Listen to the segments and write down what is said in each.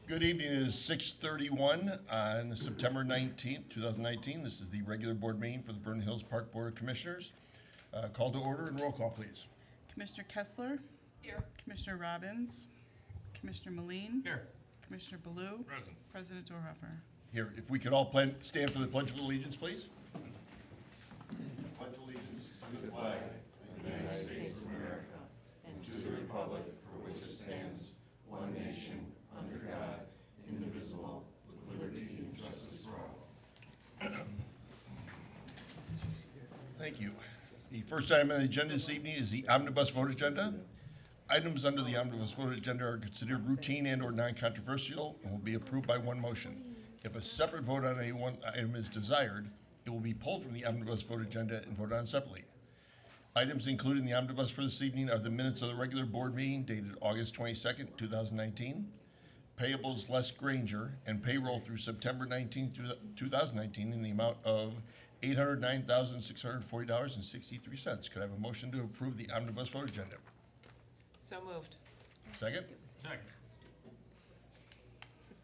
Good evening. It is 6:31 on September 19th, 2019. This is the regular board meeting for the Vernon Hills Park Board of Commissioners. Call to order and roll call, please. Commissioner Kessler. Here. Commissioner Robbins. Commissioner Moline. Here. Commissioner Baloo. Present. President Dorhoeffer. Here, if we could all stand for the Pledge of Allegiance, please. Pledge allegiance to the flag of the United States of America and to the republic for which it stands, one nation, under God, indivisible, with liberty and justice for all. Thank you. The first item on the agenda this evening is the omnibus vote agenda. Items under the omnibus vote agenda are considered routine and/or non-controversial and will be approved by one motion. If a separate vote on any one item is desired, it will be pulled from the omnibus vote agenda and voted on separately. Items included in the omnibus for this evening are the minutes of the regular board meeting dated August 22nd, 2019, payables Les Granger, and payroll through September 19th, 2019 in the amount of $809,640.63. Could I have a motion to approve the omnibus vote agenda? So moved. Second? Second.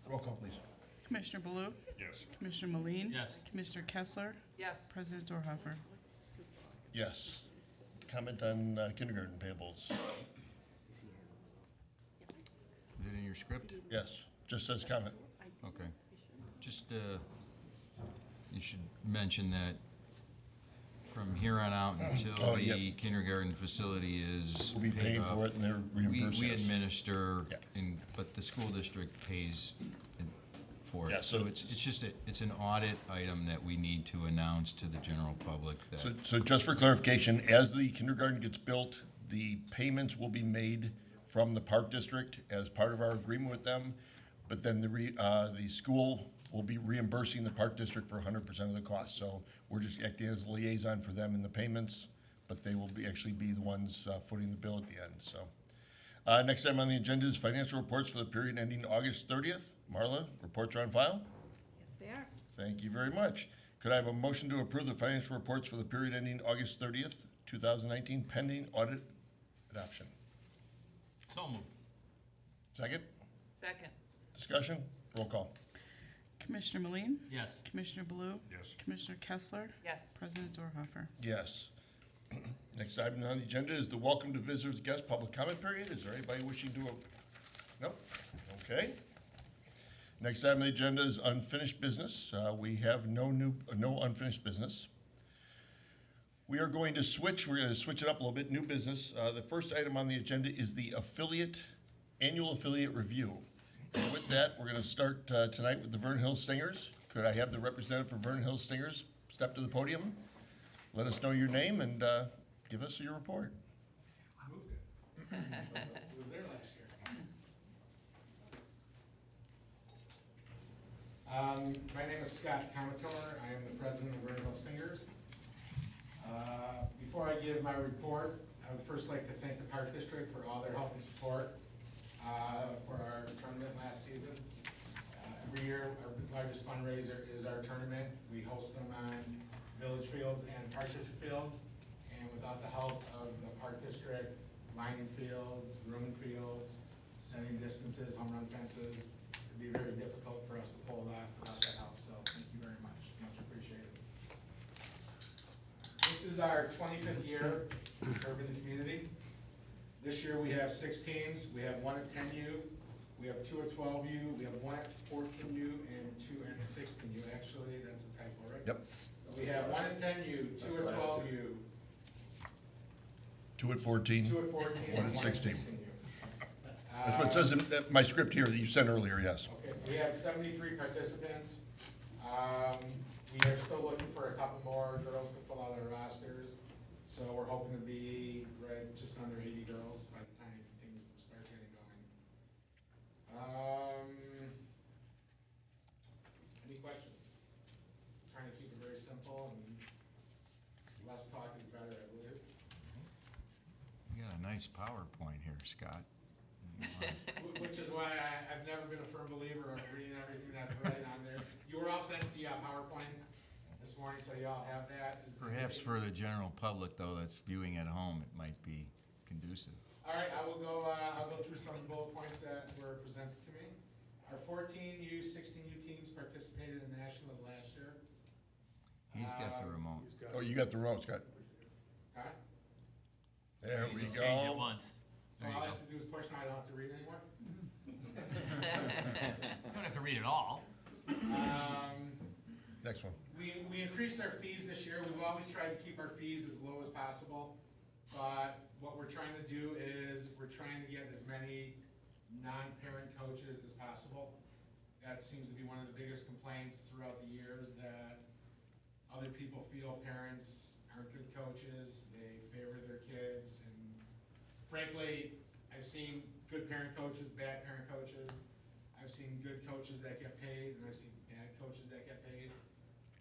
Roll call, please. Commissioner Baloo. Yes. Commissioner Moline. Yes. Commissioner Kessler. Yes. President Dorhoeffer. Yes. Comment on kindergarten payables? Is it in your script? Yes, just says comment. Okay. Just, you should mention that from here on out until Oh, the yep. kindergarten facility is We'll be paid paying off, for it and they're We reimbursing us. administer, Yes. but the school district pays for Yeah, it. so- So it's just, it's an audit item that we need to announce to the general public that, So just for clarification, as the kindergarten gets built, the payments will be made from the park district as part of our agreement with them. But then the school will be reimbursing the park district for 100% of the cost. So we're just acting as a liaison for them in the payments, but they will actually be the ones footing the bill at the end, so. Next item on the agenda is financial reports for the period ending August 30th. Marla, reports are on file? Yes, they are. Thank you very much. Could I have a motion to approve the financial reports for the period ending August 30th, 2019, pending audit adoption? So moved. Second? Second. Discussion? Roll call. Commissioner Moline. Yes. Commissioner Baloo. Yes. Commissioner Kessler. Yes. President Dorhoeffer. Yes. Next item on the agenda is the welcome to visitors guest public comment period. Is there anybody wishing to? Nope. Okay. Next item on the agenda is unfinished business. We have no unfinished business. We're going to switch it up a little bit, new business. The first item on the agenda is the annual affiliate review. And with that, we're going to start tonight with the Vernon Hills Stingers. Could I have the representative for Vernon Hills Stingers step to the podium? Let us know your name and give us your report. It was there last year. My name is Scott Comator. I am the president of Vernon Hills Stingers. Before I give my report, I would first like to thank the Park District for all their help and support for our tournament last season. Every year, our largest fundraiser is our tournament. We host them on village fields and Park District fields. And without the help of the Park District, lining fields, rooming fields, setting distances, home run fences, it'd be very difficult for us to pull that without that help. So thank you very much. Much appreciated. This is our 25th year serving the community. This year we have 6 teams. We have 1 at 10U, we have 2 at 12U, we have 1 at 14U, and 2 at 16U. Actually, that's a typo, right? Yep. We have 1 at 10U, 2 at 12U, 2 at 14. 2 at 14, 1 and at 1 at 16. 16U. That's what it says in my script here that you sent earlier, yes. Okay, we have 73 participants. We are still looking for a couple more girls to fill out our rosters. So we're hoping to be right just under 80 girls by the time things start getting going. Any questions? Trying to keep it very simple and less talk is better, I believe. you got a nice PowerPoint here, Scott. Which is why I've never been a firm believer of reading everything that's right on there. You were all sent the PowerPoint this morning, so you all have that. Perhaps for the general public, though, that's viewing at home, it might be conducive. All right, I'll go through some bullet points that were presented to me. Our 14U, 16U teams participated in nationals last year. He's got the remote. Oh, you got the remote, Scott. Huh? There we Just change it go. once. So There you all I go. have to do is push now, I don't have to read anymore? You don't have to read it all. Next one. We increased our fees this year. We've always tried to keep our fees as low as possible. But what we're trying to do is we're trying to get as many non-parent coaches as possible. That seems to be one of the biggest complaints throughout the years, that other people feel parents aren't good coaches, they favor their kids, and frankly, I've seen good parent coaches, bad parent coaches. I've seen good coaches that get paid, and I've seen bad coaches that get paid.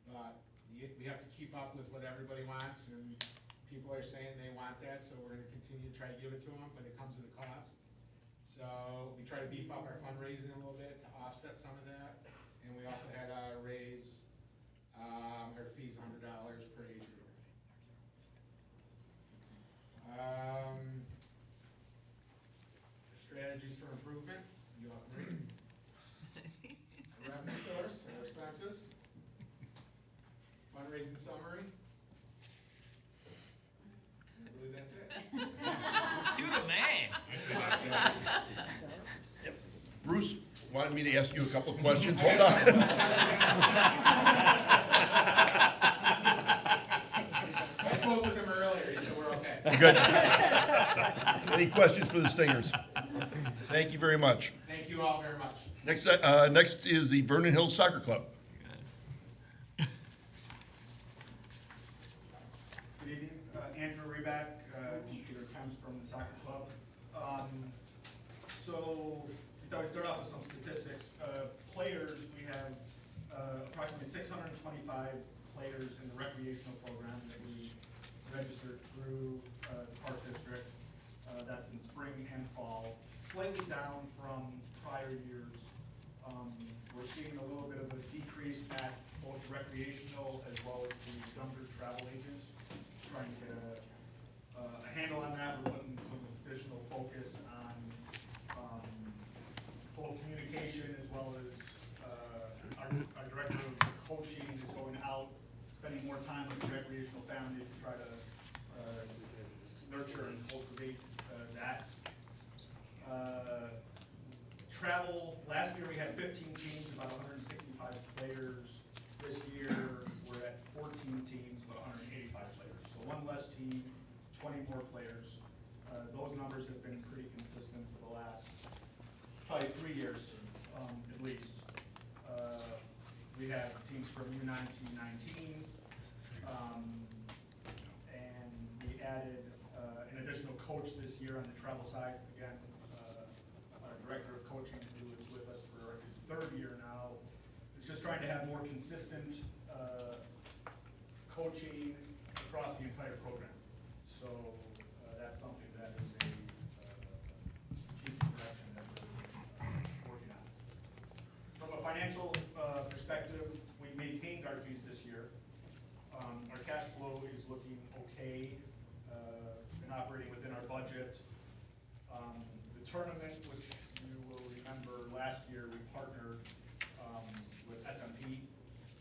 But we have to keep up with what everybody wants, and people are saying they want that, so we're gonna continue to try to give it to them, but it comes at a cost. So we try to beef up our fundraising a little bit to offset some of that, and we also had to raise our fees $100 per age group. Strategies for improvement, you all can read. Revenue source, or expenses. Fundraising summary. I believe that's it. You're the man. Bruce wanted me to ask you a couple questions. Hold on. I spoke with him earlier, he said we're okay. We're good. Any questions for the Stingers? Thank you very much. Thank you all very much. Next is the Vernon Hills Soccer Club. Good evening, Andrew Reback, computer comes from the soccer club. So, we thought we'd start off with some statistics. Players, we have approximately 625 players in the recreational program that we registered through the park district. That's in spring and fall, slightly down from prior years. We're seeing a little bit of a decrease at both recreational as well as the younger travel ages. Trying to get a handle on that. We're putting some additional focus on both communication as well as our director of coaching is going out, spending more time with the recreational families to try to nurture and cultivate that. Travel, last year we had 15 teams, about 165 players. This year, we're at 14 teams, about 185 players. So one less team, 20 more players. Those numbers have been pretty consistent for the last probably 3 years, at least. We have teams from U19, U19, and we added an additional coach this year on the travel side. Again, our director of coaching, who is with us for his 3rd year now, is just trying to have more consistent coaching across the entire program. So that's something that is a strategic direction that we're working on. From a financial perspective, we maintained our fees this year. Our cash flow is looking okay, and operating within our budget. The tournament, which you will remember last year, we partnered with SMP,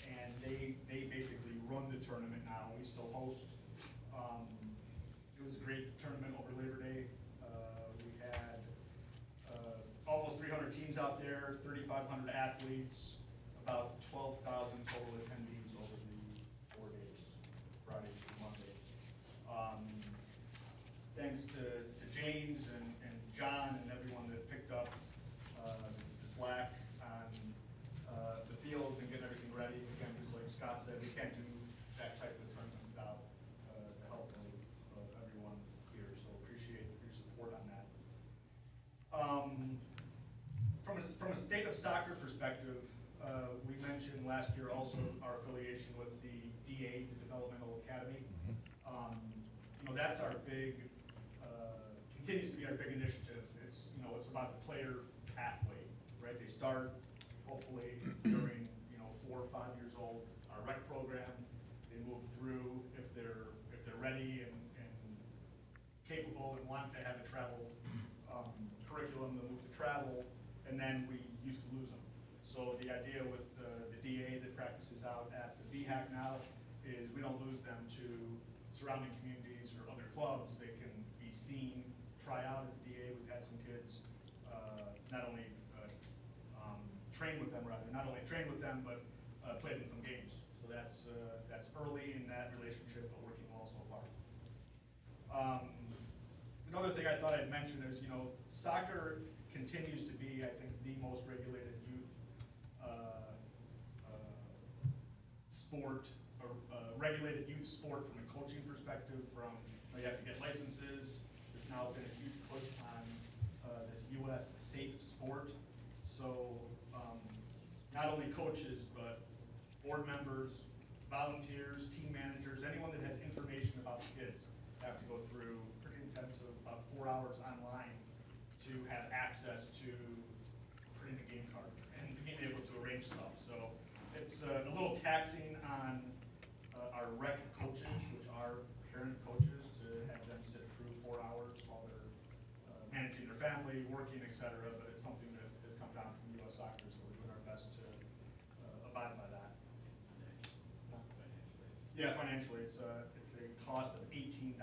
and they basically run the tournament now. We still host. It was a great tournament over Labor Day. We had almost 300 teams out there, 3,500 athletes, about 12,000 total attendees over the 4 days, Friday through Monday. Thanks to James and John and everyone that picked up the slack on the fields and getting everything ready. Again, just like Scott said, we can't do that type of tournament without the help of everyone here, so appreciate your support on that. From a state of soccer perspective, we mentioned last year also our affiliation with the DA, the Developmental Academy. That's our big, continues to be our big initiative. It's about the player pathway, right? They start hopefully during 4 or 5 years old, our rec program. They move through if they're ready and capable and want to have a travel curriculum. They'll move to travel, and then we used to lose them. So the idea with the DA that practices out at the VHAC now is we don't lose them to surrounding communities or other clubs. They can be seen, try out at the DA. We've had some kids not only train with them, but played in some games. So that's early in that relationship, but working well so far. Another thing I thought I'd mention is, soccer continues to be, I think, the most regulated youth sport, or regulated youth sport from a coaching perspective. You have to get licenses. There's now been a huge push on this U.S. safe sport. So not only coaches, but board members, volunteers, team managers, anyone that has information about the kids have to go through pretty intensive, about 4 hours online to have access to printing a game card and being able to arrange stuff. So it's a little taxing on our rec coaches, which are parent coaches, to have them sit through 4 hours while they're managing their family, working, et cetera. But it's something that has come down from U.S. Soccer, so we're doing our best to abide by that. Yeah, financially, it's a cost of $18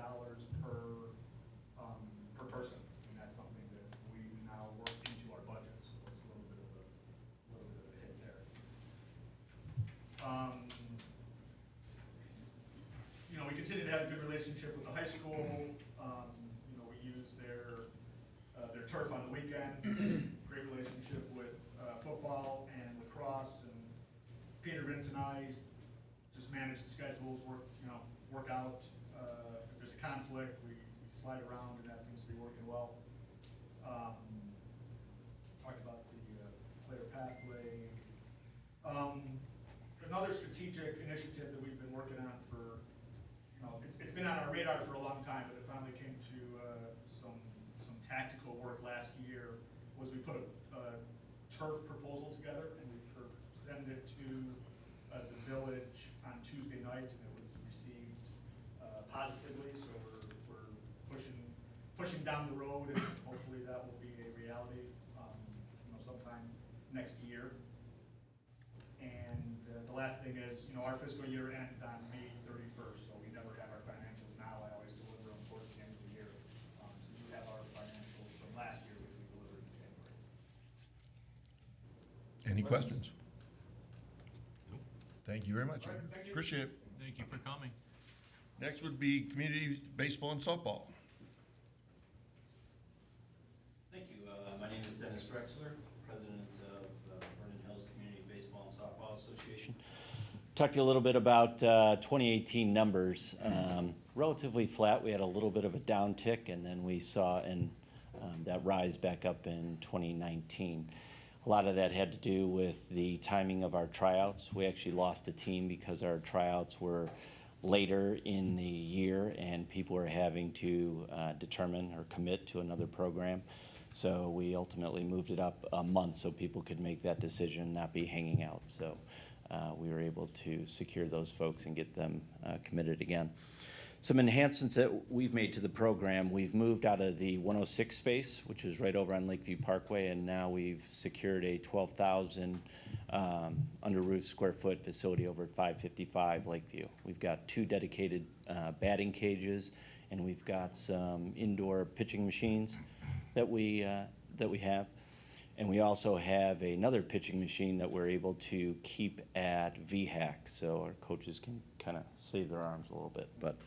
per person, and that's something that we now work into our budget. So it's a little bit of a hit there. We continue to have a good relationship with the high school. We use their turf on the weekend. Great relationship with football and lacrosse, and Peter, Vince, and I just manage the schedules, work out. If there's a conflict, we slide around, and that seems to be working well. Talked about the player pathway. Another strategic initiative that we've been working on for, it's been on our radar for a long time, but it finally came to some tactical work last year, was we put a turf proposal together, and we presented it to the village on Tuesday night, and it was received positively. So we're pushing down the road, and hopefully that will be a reality sometime next year. And the last thing is, our fiscal year ends on May 31st, so we never have our financials now. I always deliver them towards the end of the year. So we have our financials from last year, which we delivered in January. Any questions? Thank you very much. All right, thank you. Appreciate it. Thank you for coming. Next would be community baseball and softball. Thank you. My name is Dennis Drexler, president of Vernon Hills Community Baseball and Softball Association. Talk to you a little bit about 2018 numbers. Relatively flat. We had a little bit of a downtick, and then we saw that rise back up in 2019. A lot of that had to do with the timing of our tryouts. We actually lost a team because our tryouts were later in the year, and people were having to determine or commit to another program. So we ultimately moved it up a month so people could make that decision, not be hanging out. So we were able to secure those folks and get them committed again. Some enhancements that we've made to the program: we've moved out of the 106 space, which is right over on Lakeview Parkway, and now we've secured a 12,000 under roof square foot facility over at 555 Lakeview. We've got 2 dedicated batting cages, and we've got some indoor pitching machines that we have. And we also have another pitching machine that we're able to keep at VHAC, so our coaches can kind of save their arms a little bit. But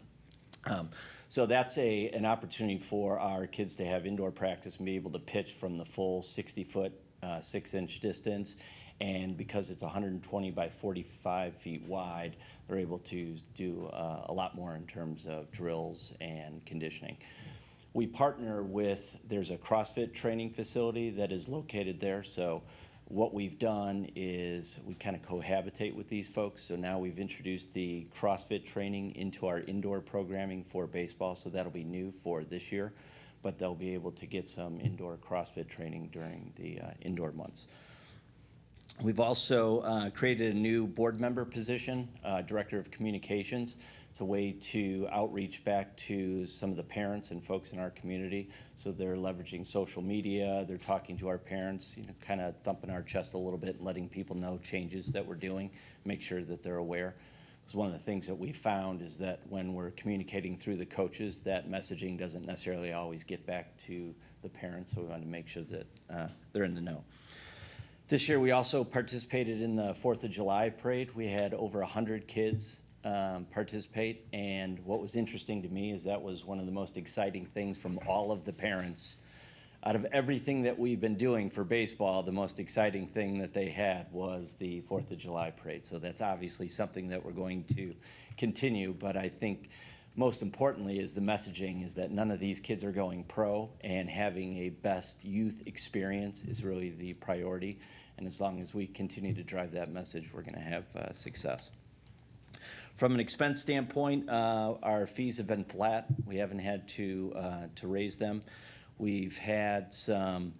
so that's an opportunity for our kids to have indoor practice and be able to pitch from the full 60-foot, 6-inch distance. And because it's 120 by 45 feet wide, they're able to do a lot more in terms of drills and conditioning. We partner with, there's a CrossFit training facility that is located there. So what we've done is we kind of cohabitate with these folks. So now we've introduced the CrossFit training into our indoor programming for baseball. So that'll be new for this year, but they'll be able to get some indoor CrossFit training during the indoor months. We've also created a new board member position, Director of Communications. It's a way to outreach back to some of the parents and folks in our community. So they're leveraging social media, they're talking to our parents, you know, kind of thumping our chest a little bit and letting people know changes that we're doing, make sure that they're aware. Because one of the things that we found is that when we're communicating through the coaches, that messaging doesn't necessarily always get back to the parents, so we wanted to make sure that they're in the know. This year, we also participated in the 4th of July parade. We had over 100 kids participate, and what was interesting to me is that was one of the most exciting things from all of the parents. Out of everything that we've been doing for baseball, the most exciting thing that they had was the 4th of July parade. So that's obviously something that we're going to continue, but I think most importantly is the messaging is that none of these kids are going pro, and having a best youth experience is really the priority. And as long as we continue to drive that message, we're going to have success. From an expense standpoint, our fees have been flat. We haven't had to raise them. We've had some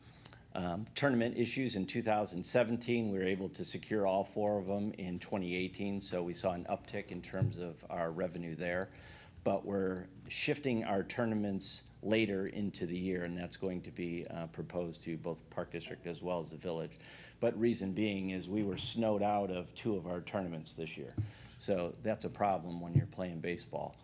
tournament issues in 2017. We were able to secure all 4 of them in 2018, so we saw an uptick in terms of our revenue there. But we're shifting our tournaments later into the year, and that's going to be proposed to both Park District as well as the village. But reason being is we were snowed out of 2 of our tournaments this year. So that's a problem when you're playing baseball.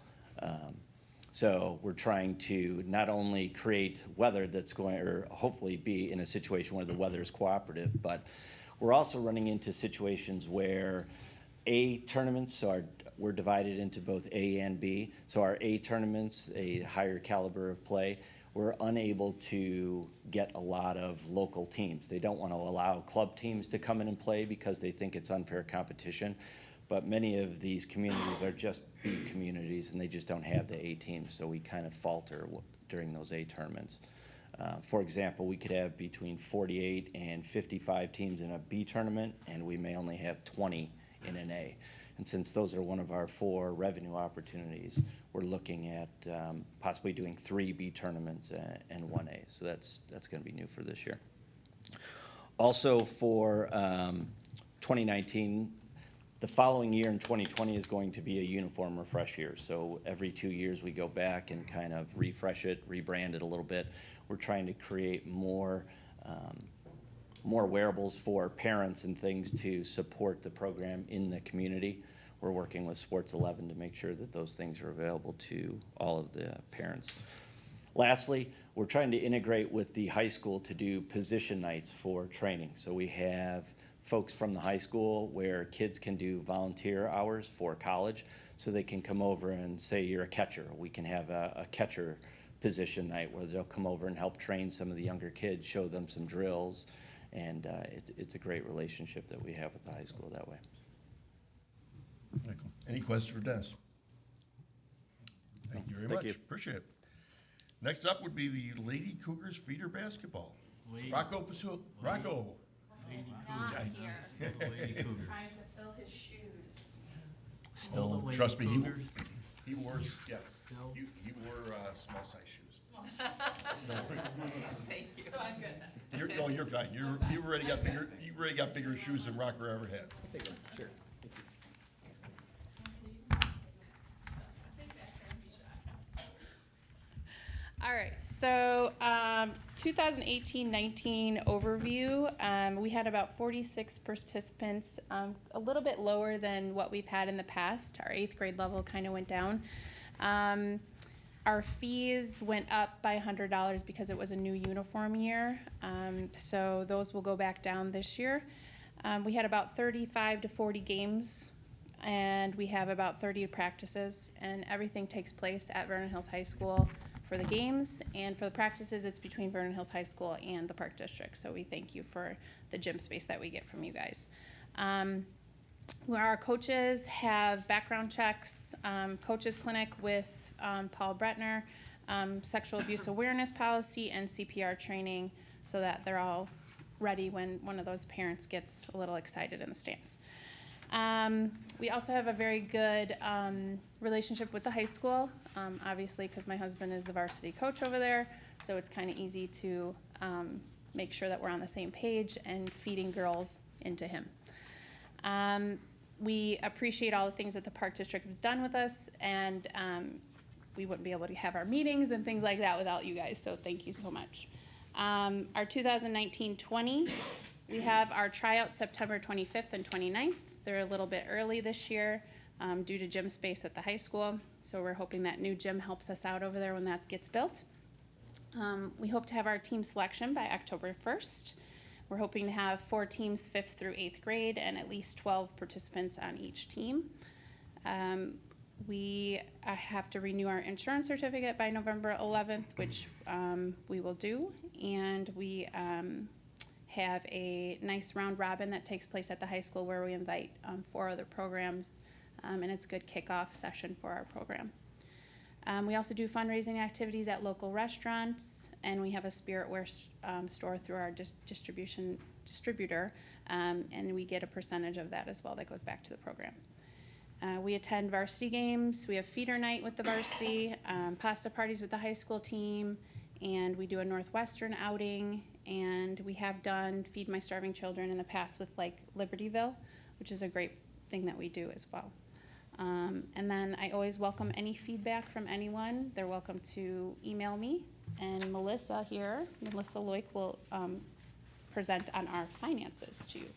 So we're trying to not only create weather that's going, or hopefully be in a situation where the weather is cooperative, but we're also running into situations where A tournaments we're divided into both A and B. So our A tournaments, a higher caliber of play, we're unable to get a lot of local teams. They don't want to allow club teams to come in and play because they think it's unfair competition. But many of these communities are just B communities, and they just don't have the A teams, so we kind of falter during those A tournaments. For example, we could have between 48 and 55 teams in a B tournament, and we may only have 20 in an A. And since those are one of our 4 revenue opportunities, we're looking at possibly doing 3 B tournaments and 1 A. So that's going to be new for this year. Also for 2019, the following year in 2020 is going to be a uniform refresh year. So every 2 years we go back and kind of refresh it, rebrand it a little bit. We're trying to create more wearables for parents and things to support the program in the community. We're working with Sports 11 to make sure that those things are available to all of the parents. Lastly, we're trying to integrate with the high school to do position nights for training. So we have folks from the high school where kids can do volunteer hours for college, so they can come over and say you're a catcher. We can have a catcher position night where they'll come over and help train some of the younger kids, show them some drills, and it's a great relationship that we have with the high school that way. Any questions for Dennis? Thank you very much. you. Appreciate it. Next up would be the Lady Cougars feeder basketball. Rocco Pasul. Rocco. Not Nice. here. Lady Cougars. Trying to fill his shoes. Still the Lady Trust me, Cougars. he wore, yeah, Still? he wore small size shoes. Thank you. So I'm good then. You're fine. You've already got bigger shoes than Rocker ever had. Sure. All right, so 2018-19 overview. We had about 46 participants, a little bit lower than what we've had in the past. Our 8th grade level kind of went down. Our fees went up by $100 because it was a new uniform year. So those will go back down this year. We had about 35 to 40 games, and we have about 30 practices, and everything takes place at Vernon Hills High School for the games, and for the practices, it's between Vernon Hills High School and the Park District. So we thank you for the gym space that we get from you guys. Our coaches have background checks, coaches clinic with Paul Bretner, sexual abuse awareness policy, and CPR training, so that they're all ready when one of those parents gets a little excited in the stands. We also have a very good relationship with the high school, obviously because my husband is the varsity coach over there, so it's kind of easy to make sure that we're on the same page and feeding girls into him. We appreciate all the things that the Park District has done with us, and we wouldn't be able to have our meetings and things like that without you guys, so thank you so much. Our 2019-20, we have our tryouts September 25th and 29th. They're a little bit early this year due to gym space at the high school, so we're hoping that new gym helps us out over there when that gets built. We hope to have our team selection by October 1st. We're hoping to have 4 teams, 5th through 8th grade, and at least 12 participants on each team. We have to renew our insurance certificate by November 11th, which we will do. And we have a nice round robin that takes place at the high school where we invite 4 other programs, and it's a good kickoff session for our program. We also do fundraising activities at local restaurants, and we have a spiritware store through our distributor, and we get a percentage of that as well that goes back to the program. We attend varsity games. We have feeder night with the varsity, pasta parties with the high school team, and we do a Northwestern outing, and we have done Feed My Starving Children in the past with like Libertyville, which is a great thing that we do as well. And then I always welcome any feedback from anyone. They're welcome to email me, and Melissa here, Melissa Loik, will present on our finances to you.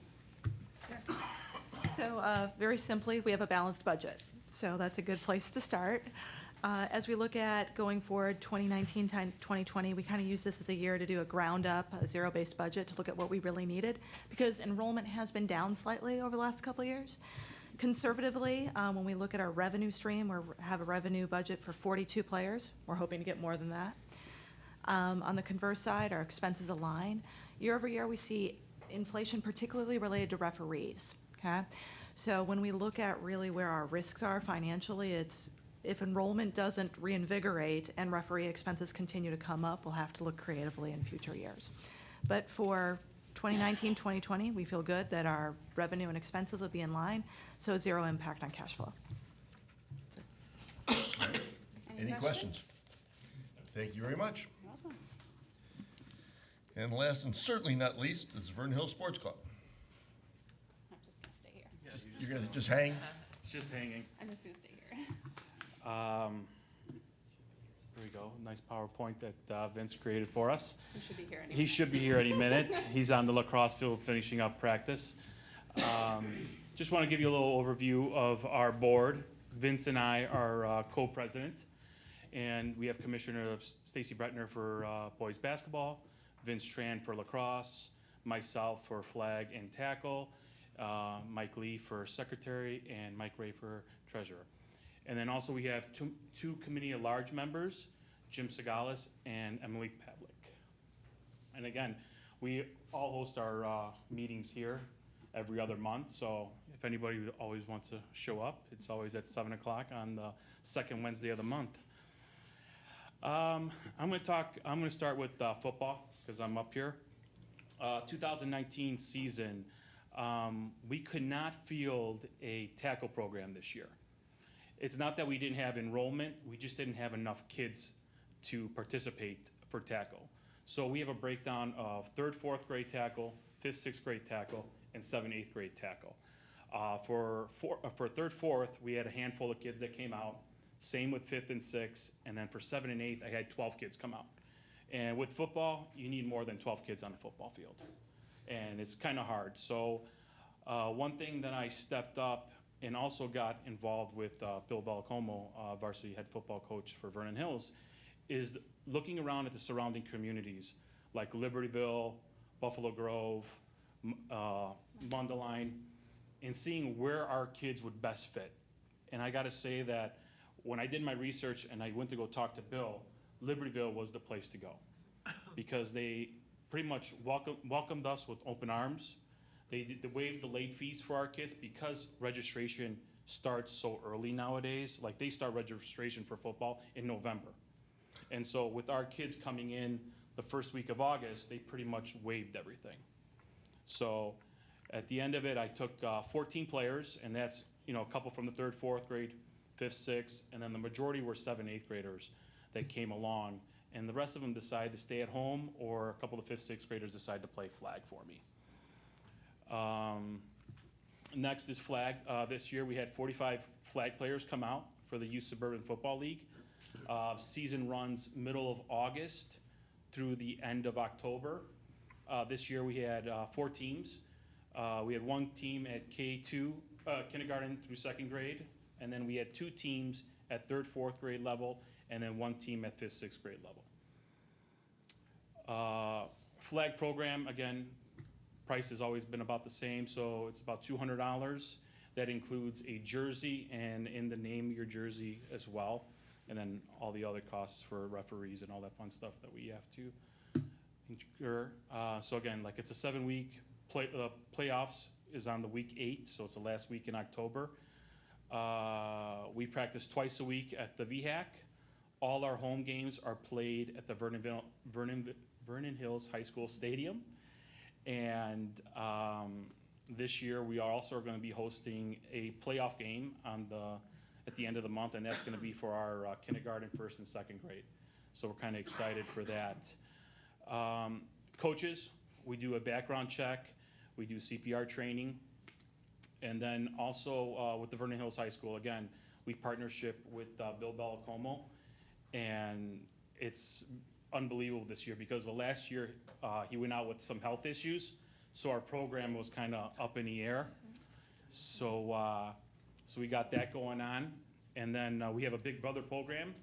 So very simply, we have a balanced budget. So that's a good place to start. As we look at going forward, 2019, 2020, we kind of use this as a year to do a ground up, a zero-based budget to look at what we really needed, because enrollment has been down slightly over the last couple of years. Conservatively, when we look at our revenue stream, we have a revenue budget for 42 players. We're hoping to get more than that. On the converse side, our expenses align. Year over year, we see inflation particularly related to referees, okay? So when we look at really where our risks are financially, it's if enrollment doesn't reinvigorate and referee expenses continue to come up, we'll have to look creatively in future years. But for 2019, 2020, we feel good that our revenue and expenses will be in line, so zero impact on cash flow. Any questions? Thank you very much. You're welcome. And last and certainly not least is Vernon Hills Sports Club. I'm just gonna stay here. You guys just hang? It's just hanging. I'm just gonna stay here. Here we go, nice PowerPoint that Vince created for us. You should be here anyway. He should be here any minute. He's on the lacrosse field finishing up practice. Just want to give you a little overview of our board. Vince and I are co-president, and we have Commissioner Stacy Bretner for boys basketball, Vince Tran for lacrosse, myself for flag and tackle, Mike Lee for secretary, and Mike Ray for treasurer. And then also we have two committee at large members, Jim Segalis and Emily Pavlik. And again, we all host our meetings here every other month, so if anybody always wants to show up, it's always at 7 o'clock on the second Wednesday of the month. I'm gonna start with football, because I'm up here. 2019 season, we could not field a tackle program this year. It's not that we didn't have enrollment, we just didn't have enough kids to participate for tackle. So we have a breakdown of 3rd, 4th grade tackle, 5th, 6th grade tackle, and 7th, 8th grade tackle. For 3rd, 4th, we had a handful of kids that came out. Same with 5th and 6th, and then for 7th and 8th, I had 12 kids come out. And with football, you need more than 12 kids on a football field. And it's kind of hard. So one thing that I stepped up and also got involved with Bill Balacomo, varsity head football coach for Vernon Hills, is looking around at the surrounding communities like Libertyville, Buffalo Grove, Mundelein, and seeing where our kids would best fit. And I gotta say that when I did my research and I went to go talk to Bill, Libertyville was the place to go because they pretty much welcomed us with open arms. They waived the late fees for our kids because registration starts so early nowadays. Like they start registration for football in November. And so with our kids coming in the first week of August, they pretty much waived everything. So at the end of it, I took 14 players, and that's a couple from the 3rd, 4th grade, 5th, 6th, and then the majority were 7th, 8th graders that came along. And the rest of them decided to stay at home, or a couple of 5th, 6th graders decided to play flag for me. Next is flag. This year we had 45 flag players come out for the Youth Suburban Football League. Season runs middle of August through the end of October. This year we had 4 teams. We had 1 team at K2, kindergarten through 2nd grade, and then we had 2 teams at 3rd, 4th grade level, and then 1 team at 5th, 6th grade level. Flag program, again, price has always been about the same, so it's about $200. That includes a jersey and in the name your jersey as well, and then all the other costs for referees and all that fun stuff that we have to incur. So again, like it's a 7-week playoffs is on the week 8, so it's the last week in October. We practice twice a week at the VHAC. All our home games are played at the Vernon Hills High School Stadium. And this year we are also going to be hosting a playoff game at the end of the month, and that's going to be for our kindergarten, 1st and 2nd grade. So we're kind of excited for that. Coaches, we do a background check, we do CPR training, and then also with the Vernon Hills High School, again, we partnership with Bill Bellacomo, and it's unbelievable this year because the last year he went out with some health issues, so our program was kind of up in the air. So we got that going on, and then we have a Big Brother program.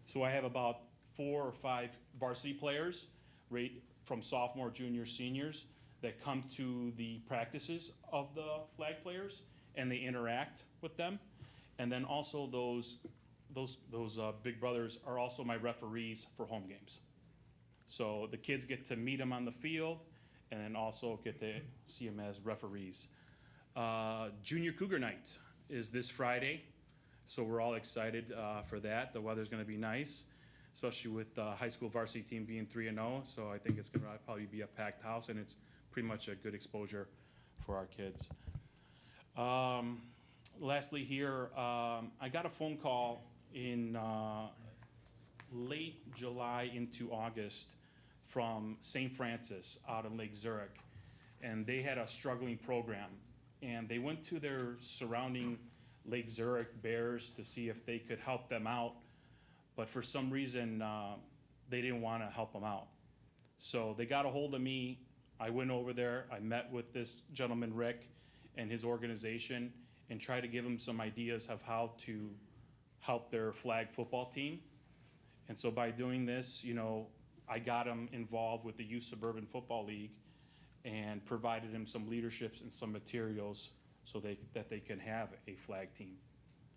So I have about 4 or 5 varsity players, right from sophomore, junior, seniors, that come to the practices of the flag players, and they interact with them. And then also those Big Brothers are also my referees for home games. So the kids get to meet them on the field, and then also get to see them as referees. Junior Cougar Night is this Friday, so we're all excited for that. The weather's going to be nice, especially with the high school varsity team being 3-0. So I think it's going to probably be a packed house, and it's pretty much a good exposure for our kids. Lastly here, I got a phone call in late July into August from St. Francis out of Lake Zurich, and they had a struggling program, and they went to their surrounding Lake Zurich Bears to see if they could help them out, but for some reason they didn't want to help them out. So they got a hold of me. I went over there, I met with this gentleman Rick and his organization and tried to give them some ideas of how to help their flag football team. And so by doing this, you know, I got them involved with the Youth Suburban Football League and provided them some leaderships and some materials so that they can have a flag team.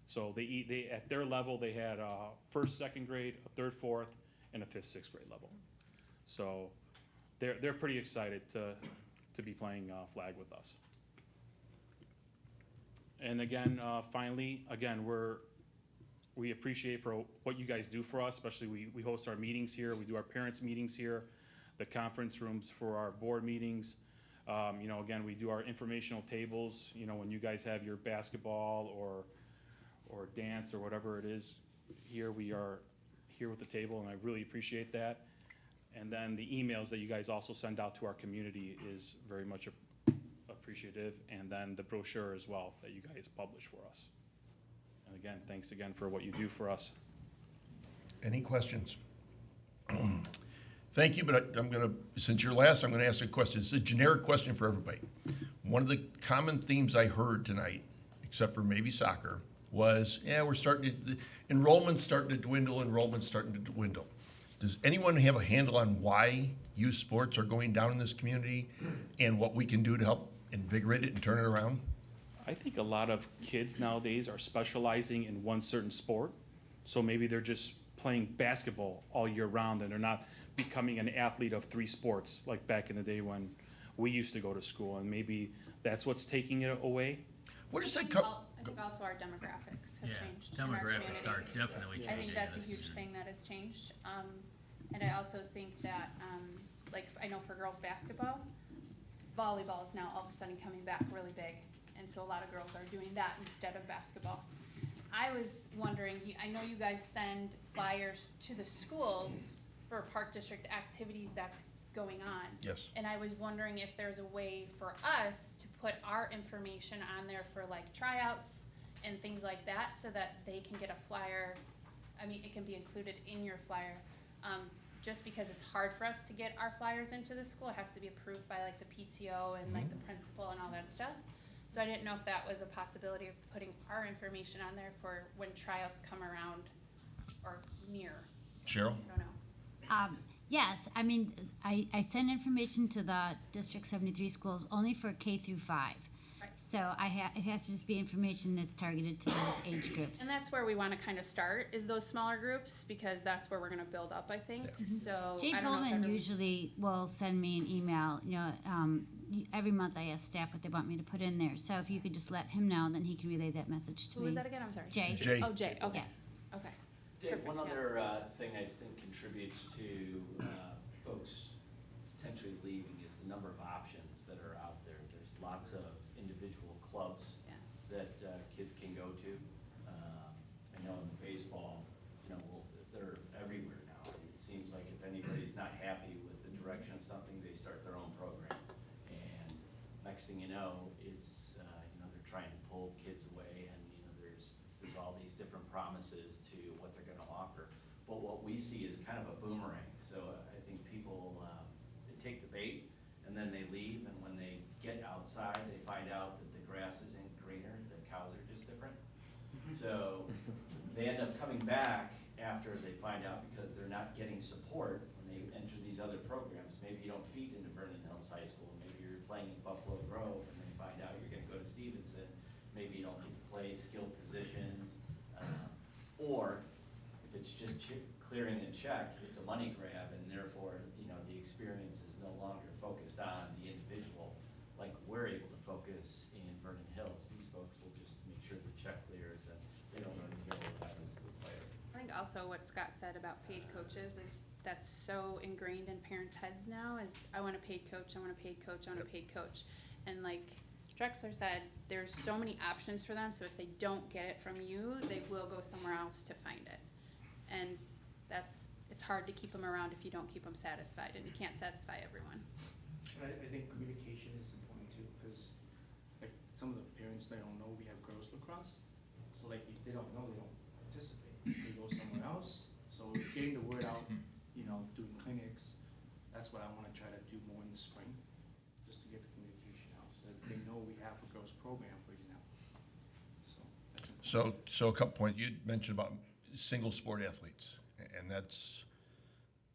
So they at their level, they had a 1st, 2nd grade, a 3rd, 4th, and a 5th, 6th grade level. So they're pretty excited to be playing flag with us. And again, finally, again, we appreciate for what you guys do for us, especially we host our meetings here, we do our parents' meetings here, the conference rooms for our board meetings. You know, again, we do our informational tables, you know, when you guys have your basketball or dance or whatever it is, here we are here with the table, and I really appreciate that. And then the emails that you guys also send out to our community is very much appreciative, and then the brochure as well that you guys publish for us. And again, thanks again for what you do for us. Any questions? Thank you, but I'm going to, since you're last, I'm going to ask a question. It's a generic question for everybody. One of the common themes I heard tonight, except for maybe soccer, was, yeah, enrollment's starting to dwindle. Does anyone have a handle on why youth sports are going down in this community and what we can do to help invigorate it and turn it around? I think a lot of kids nowadays are specializing in one certain sport. So maybe they're just playing basketball all year round and they're not becoming an athlete of 3 sports like back in the day when we used to go to school, and maybe that's what's taking it away. Where does that come? I think also our demographics have changed. in our Demographics are community. definitely changing. I think that's a yes. huge thing that has changed. And I also think that, like, I know for girls basketball, volleyball is now all of a sudden coming back really big. And so a lot of girls are doing that instead of basketball. I was wondering, I know you guys send flyers to the schools for Park District activities that's going on. Yes. And I was wondering if there's a way for us to put our information on there for like tryouts and things like that, so that they can get a flyer. I mean, it can be included in your flyer. Just because it's hard for us to get our flyers into the school, it has to be approved by like the PTO and like the principal and all that stuff. So I didn't know if that was a possibility of putting our information on there for when tryouts come around or near. Cheryl? I don't know. Yes, I mean, I send information to the District 73 schools only for K through 5. Right. So it has to just be information that's targeted to those age groups. And that's where we want to kind of start, is those smaller groups, because that's where we're going to build up, I think. So Jay I don't know if Bowman everyone- usually will send me an email, every month I ask staff what they want me to put in there. So if you could just let him know, then he can relay that message to Who me. was that again? I'm sorry. Jay. Jay. Oh, Jay, okay, okay. Dave, one Perfect, yeah. other thing I think contributes to folks potentially leaving is the number of options that are out there. There's lots of individual clubs Yeah. that kids can go to. I know in baseball, they're everywhere now. It seems like if anybody's not happy with the direction of something, they start their own program. And next thing you know, it's, they're trying to pull kids away, and, there's all these different promises to what they're gonna offer. But what we see is kind of a boomerang. So I think people, they take the bait, and then they leave, and when they get outside, they find out that the grass isn't greener, the cows are just different. So they end up coming back after they find out, because they're not getting support when they enter these other programs. Maybe you don't feed into Vernon Hills High School, maybe you're playing in Buffalo Grove, and they find out you're gonna go to Stevenson. Maybe you don't get to play skilled positions, or if it's just clearing a check, it's a money grab, and therefore, the experience is no longer focused on the individual, like we're able to focus in Vernon Hills. These folks will just make sure the check clears, and they don't really care what happens to the player. I think also what Scott said about paid coaches is that's so ingrained in parents' heads now, is I want a paid coach, I want a paid coach, I want a paid coach. And like Drexler said, there's so many options for them, so if they don't get it from you, they will go somewhere else to find it. And it's hard to keep them around if you don't keep them satisfied, and you can't satisfy everyone. And I think communication is important too, because like some of the parents, they don't know we have girls lacrosse. So like if they don't know, they don't participate. They go somewhere else. So getting the word out, doing clinics, that's what I want to try to do more in the spring, just to get the communication out, so that they know we have a girls program, for example. So that's important. So a couple points, you mentioned about single sport athletes, and that's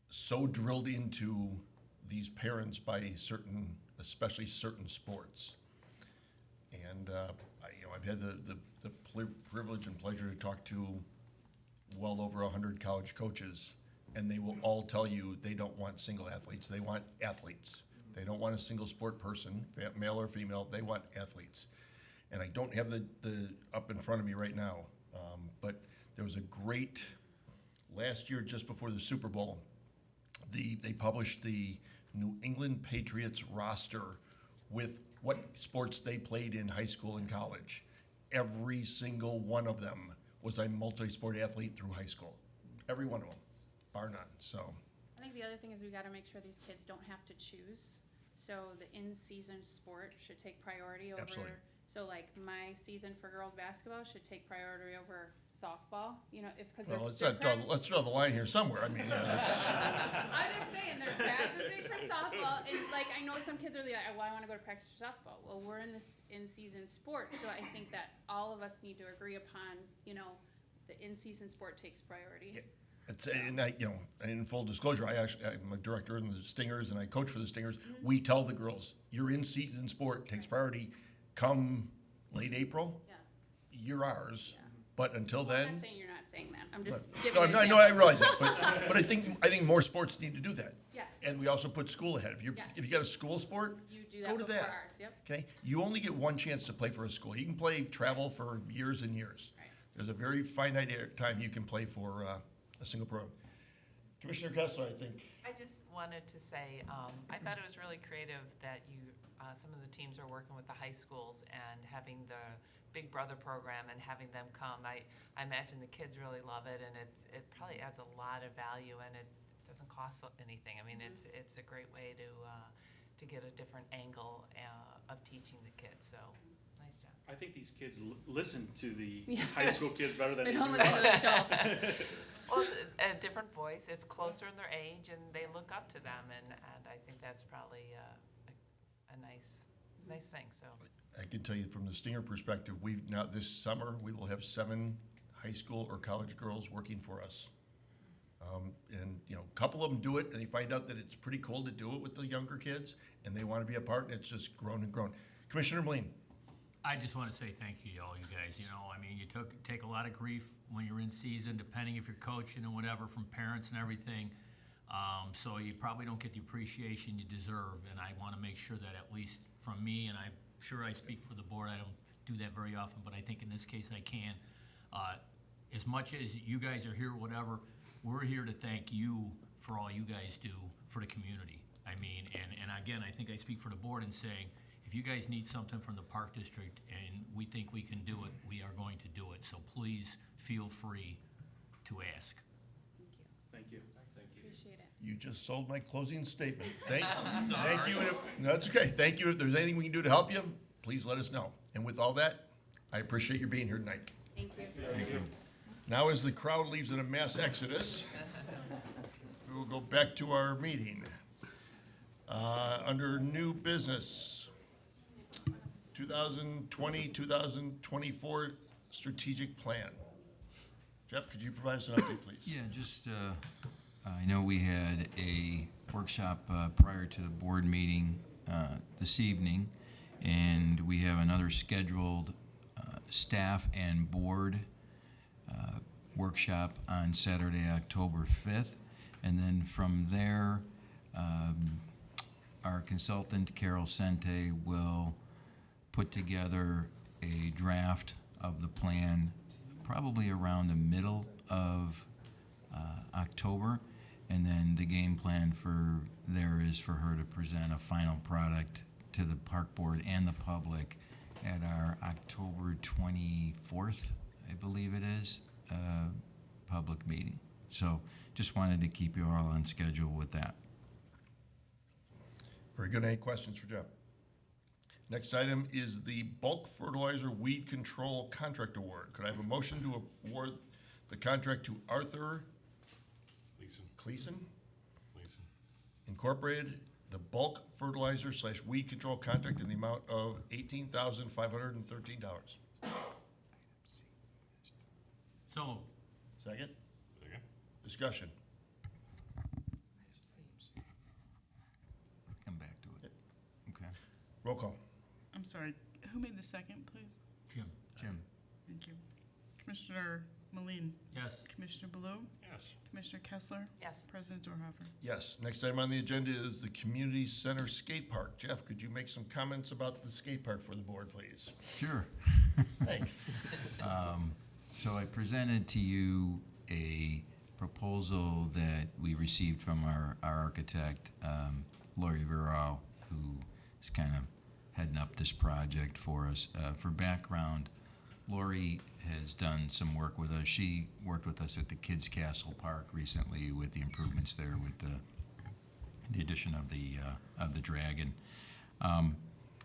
so drilled into these parents by especially certain sports. And, I've had the privilege and pleasure to talk to well over 100 college coaches, and they will all tell you they don't want single athletes, they want athletes. They don't want a single sport person, male or female, they want athletes. And I don't have the up in front of me right now, but there was a great, last year just before the Super Bowl, they published the New England Patriots roster with what sports they played in high school and college. Every single one of them was a multi-sport athlete through high school. Every one of them, bar none, so. I think the other thing is we gotta make sure these kids don't have to choose. So the in-season sport should take priority over. Absolutely. So like my season for girls basketball should take priority over softball, because Well, let's draw the line here somewhere, I mean, I'm just saying, they're practicing for softball, and like, I know some kids are like, well, I wanna go to practice for softball. Well, we're in this in-season sport, so I think that all of us need to agree upon, the in-season sport takes priority. Yeah. And in full disclosure, I'm a director in the Stingers and I coach for the Stingers. We tell the girls, your in-season sport takes priority. Come late April, Yeah. you're ours. Yeah. But until Well, I'm then. not saying you're not saying that, I'm just But- giving No, an I example. know, I realize that, but I think more sports need to do that. Yes. And we also put school ahead. If you Yes. got a school sport, You do go that to before that. ours, yep. Okay? You only get one chance to play for a school. You can play travel for years and years. Right. There's a very finite time you can play for a single program. Commissioner Kessler, I think. I just wanted to say, I thought it was really creative that some of the teams are working with the high schools and having the Big Brother program and having them come. I imagine the kids really love it, and it probably adds a lot of value, and it doesn't cost anything. I mean, it's a great way to get a different angle of teaching the kids, so, nice job. I think these kids listen to the Yeah. high school kids better than They they don't do listen to the us. adults. Well, it's a different voice, it's closer in their age, and they look up to them, and I think that's probably a nice thing, so. I can tell you from the Stinger perspective, now this summer, we will have 7 high school or college girls working for us. And, you know, a couple of them do it, and they find out that it's pretty cool to do it with the younger kids, and they want to be a part, and it's just grown and grown. Commissioner Meline? I just want to say thank you to all you guys. You know, I mean, you take a lot of grief when you're in season, depending if you're coaching and whatever, from parents and everything. So you probably don't get the appreciation you deserve, and I want to make sure that at least from me, and I'm sure I speak for the board, I don't do that very often, but I think in this case I can. As much as you guys are here, whatever, we're here to thank you for all you guys do for the community. I mean, and again, I think I speak for the board in saying, if you guys need something from the Park District and we think we can do it, we are going to do it. So please feel free to ask. Thank you. Appreciate it. You just sold my closing statement. Thank you. No, that's okay. Thank you. If there's anything we can do to help you, please let us know. And with all that, I appreciate you being here tonight. Thank you. Thank you. Now, as the crowd leaves in a mass exodus, we will go back to our meeting. Under new business, 2020-2024 strategic plan. Jeff, could you provide us an update, please? Yeah, just, I know we had a workshop prior to the board meeting this evening, and we have another scheduled staff and board workshop on Saturday, October 5th. And then from there, our consultant, Carol Sente, will put together a draft of the plan probably around the middle of October. And then the game plan for there is for her to present a final product to the park board and the public at our October 24th, I believe it is, public meeting. So just wanted to keep you all on schedule with that. Very good. Any questions for Jeff? Next item is the bulk fertilizer weed control contract award. Could I have a motion to award the contract to Arthur Cleason Incorporated, the bulk fertilizer / weed control contract in the amount of $18,513? So moved. Second? Discussion. Come back to it. Okay. Roll call. I'm sorry, who made the second, please? Jim. Thank you. Commissioner Meline? Yes. Commissioner Baloo? Yes. Commissioner Kessler? Yes. President Dorhofer? Yes. Next item on the agenda is the Community Center Skate Park. Jeff, could you make some comments about the skate park for the board, please? Sure. Thanks. So I presented to you a proposal that we received from our architect, Lori Verral, who is kind of heading up this project for us. For background, Lori has done some work with us. She worked with us at the Kids Castle Park recently with the improvements there with the addition of the dragon.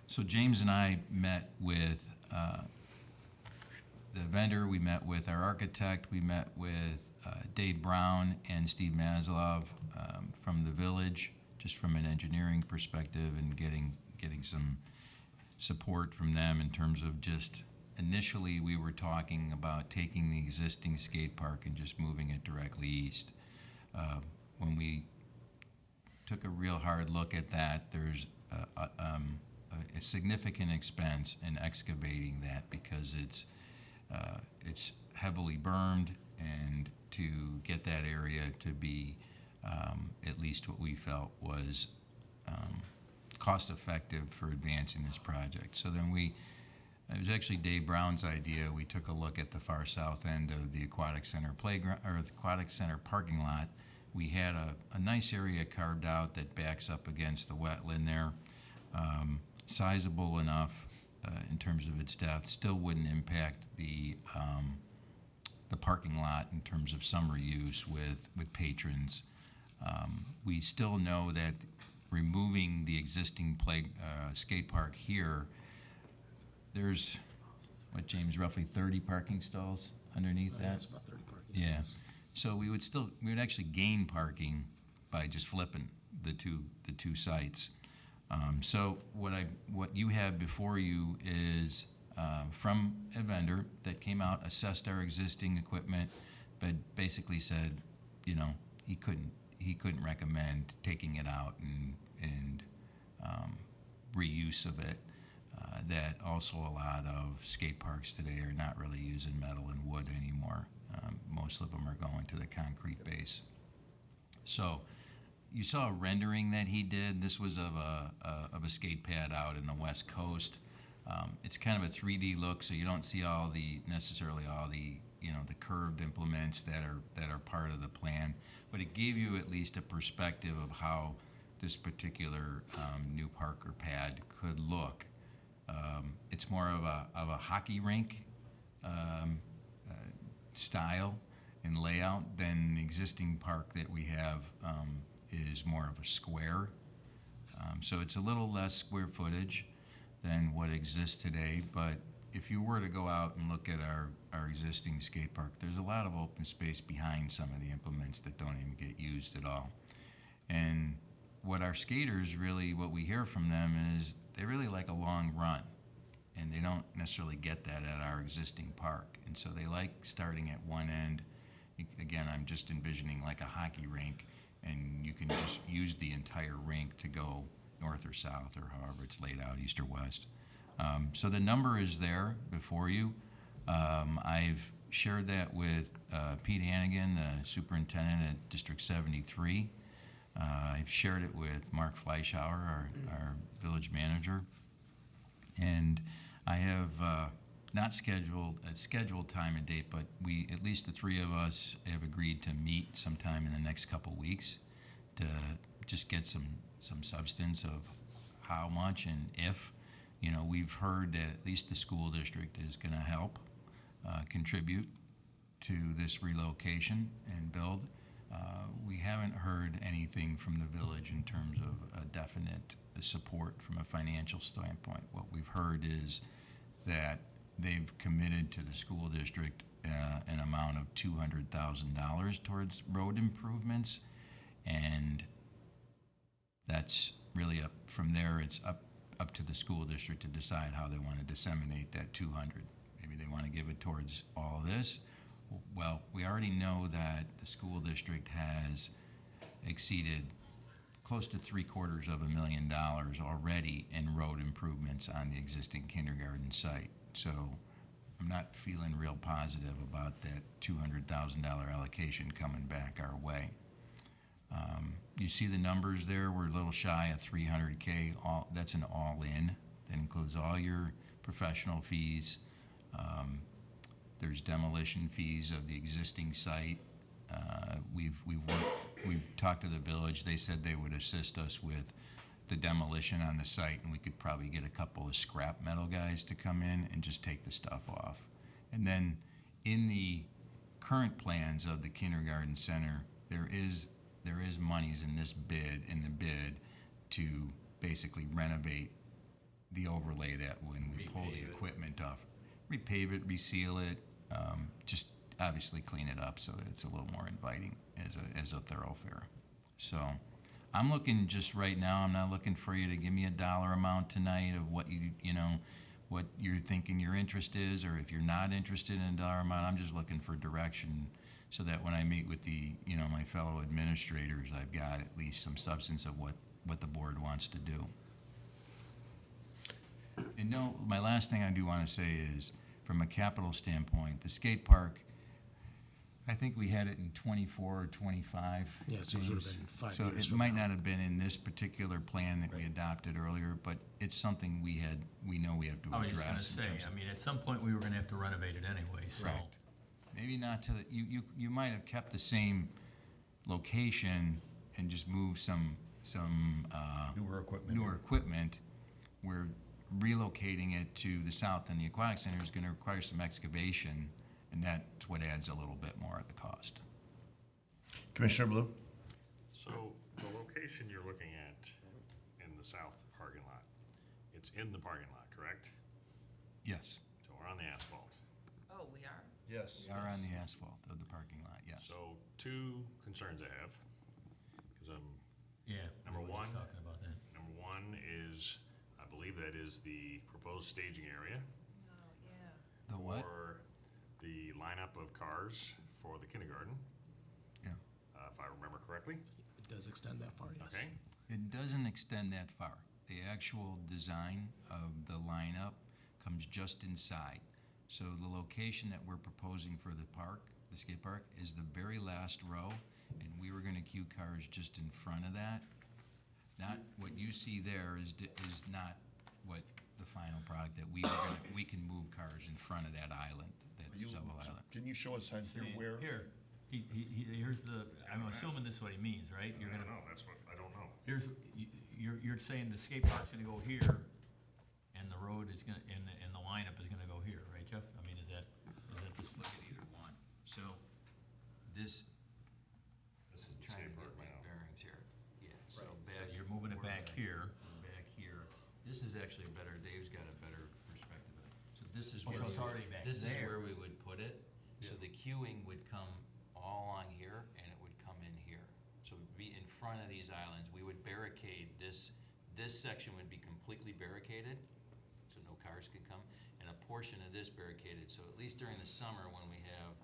So James and I met with the vendor, we met with our architect, we met with Dave Brown and Steve Maslov from the village, just from an engineering perspective, and getting some support from them in terms of just initially we were talking about taking the existing skate park and just moving it directly east. When we took a real hard look at that, there's a significant expense in excavating that because it's heavily bermed, and to get that area to be at least what we felt was cost effective for advancing this project. So then it was actually Dave Brown's idea. We took a look at the far south end of the Aquatic Center playground, or the Aquatic Center parking lot. We had a nice area carved out that backs up against the wetland there, sizable enough in terms of its depth, still wouldn't impact the parking lot in terms of summer use with patrons. We still know that removing the existing skate park here, there's, what, James, roughly 30 parking stalls underneath that? It's about 30 parking Yeah, stalls. so we would actually gain parking by just flipping the two sites. So what you have before you is from a vendor that came out, assessed our existing equipment, but basically said, you know, he couldn't recommend taking it out and reuse of it. That also a lot of skate parks today are not really using metal and wood anymore. Most of them are going to the concrete base. So you saw a rendering that he did. This was of a skate pad out in the West Coast. It's kind of a 3D look, so you don't see necessarily all the the curved implements that are part of the plan, but it gave you at least a perspective of how this particular new park or pad could look. It's more of a hockey rink style and layout than the existing park that we have is more of a square. So it's a little less square footage than what exists today, but if you were to go out and look at our existing skate park, there's a lot of open space behind some of the implements that don't even get used at all. And what our skaters really, what we hear from them is they really like a long run, and they don't necessarily get that at our existing park. And so they like starting at one end. Again, I'm just envisioning like a hockey rink, and you can just use the entire rink to go north or south or however it's laid out, east or west. So the number is there before you. I've shared that with Pete Hannigan, the superintendent at District 73. I've shared it with Mark Fleischauer, our village manager. And I have not scheduled time and date, but at least the three of us have agreed to meet sometime in the next couple weeks to just get some substance of how much and if. We've heard that at least the school district is going to help contribute to this relocation and build. We haven't heard anything from the village in terms of a definite support from a financial standpoint. What we've heard is that they've committed to the school district an amount of $200,000 towards road improvements, and that's really up from there. It's up to the school district to decide how they want to disseminate that 200. Maybe they want to give it towards all of this. Well, we already know that the school district has exceeded close to $750,000 already in road improvements on the existing kindergarten site. So I'm not feeling real positive about that $200,000 allocation coming back our way. You see the numbers there. We're a little shy of $300K. That's an all-in. That includes all your professional fees. There's demolition fees of the existing site. We've talked to the village. They said they would assist us with the demolition on the site, and we could probably get a couple of scrap metal guys to come in and just take the stuff off. And then in the current plans of the kindergarten center, there is monies in the bid to basically renovate the overlay that when we pull the equipment off, repave it, reseal it, just obviously clean it up so that it's a little more inviting as a thoroughfare. So I'm looking just right now, I'm not looking for you to give me a dollar amount tonight of what what you're thinking your interest is, or if you're not interested in a dollar amount. I'm just looking for direction so that when I meet with my fellow administrators, I've got at least some substance of what the board wants to do. And no, my last thing I do want to say is, from a capital standpoint, the skate park, I think we had it in 24 or 25. Yeah, so it would have been 5 So years it from might now. not have been in this particular plan that we adopted earlier, but it's something we know we have to I was just gonna address. in say, terms of- I mean, at some point, we were gonna have to renovate it anyway, so. Right. Maybe not to the, you might have kept the same location and just moved some Newer equipment. newer equipment. We're relocating it to the south, and the aquatic center is going to require some excavation, and that's what adds a little bit more of the cost. Commissioner Blue? So location you're looking at in the south parking lot, it's in the parking lot, correct? Yes, So we're on the asphalt. Oh, we are? Yes. we are on the asphalt of the parking lot, yes. So two concerns I have, because I'm, Yeah. Number we were just one. Talking about that. number one is, I believe that is the proposed staging area. Oh, yeah. The what? For the lineup of cars for the kindergarten, Yeah. if I remember correctly. It does extend that far, yes. Okay, It doesn't extend that far. The actual design of the lineup comes just inside. So the location that we're proposing for the park, the skate park, is the very last row, and we were gonna queue cars just in front of that. Not, what you see there is not what the final product, that we can move cars in front of that island, that You- double island. Can you show us on here See, where? Here, here's the, I'm assuming this is what he means, right? You're I don't gonna, know, that's what, I don't know. here's, you're saying the skate park's gonna go here, and the road is gonna, and the lineup is gonna go here, right, Jeff? I mean, is that just, Look at either one. So this, This is the trying skate to park get my now. bearings here. Yeah, so so back. you're moving it we're back here. Back here. This is actually better, Dave's got a better perspective of it. So this is Oh, where, so it's already back this is there. where we would put it. So the queuing would come all on here, and it would come in here. So it would be in front of these islands. We would barricade this section would be completely barricaded, so no cars could come, and a portion of this barricaded. So at least during the summer, when we have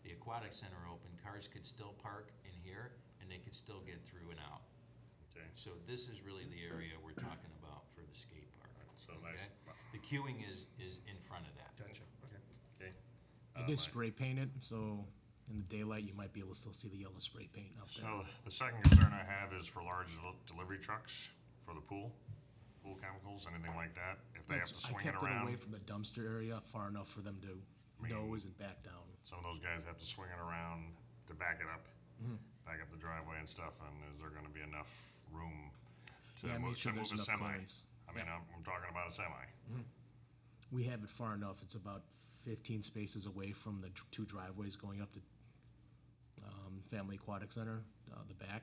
the aquatic center open, cars could still park in here, and they could still get through and out. Okay, So this is really the area we're talking about for the skate park. so nice, Okay? The queuing is in front of that. Gotcha, okay. okay. I did spray paint it, so in the daylight, you might be able to still see the yellow spray paint out there. So the second concern I have is for large delivery trucks for the pool chemicals, anything like that, if they have to I swing it kept it away around. from the dumpster area, far enough for them to nose and back down. Some of those guys have to swing it around to back it up, Mm-hmm. back up the driveway and stuff, and is there gonna be enough room to Yeah, make move, sure to there's move a enough semi? clearance. I mean, Yeah. I'm talking about a semi. We have it far enough, it's about 15 spaces away from the two driveways going up to Family Aquatic Center, the back.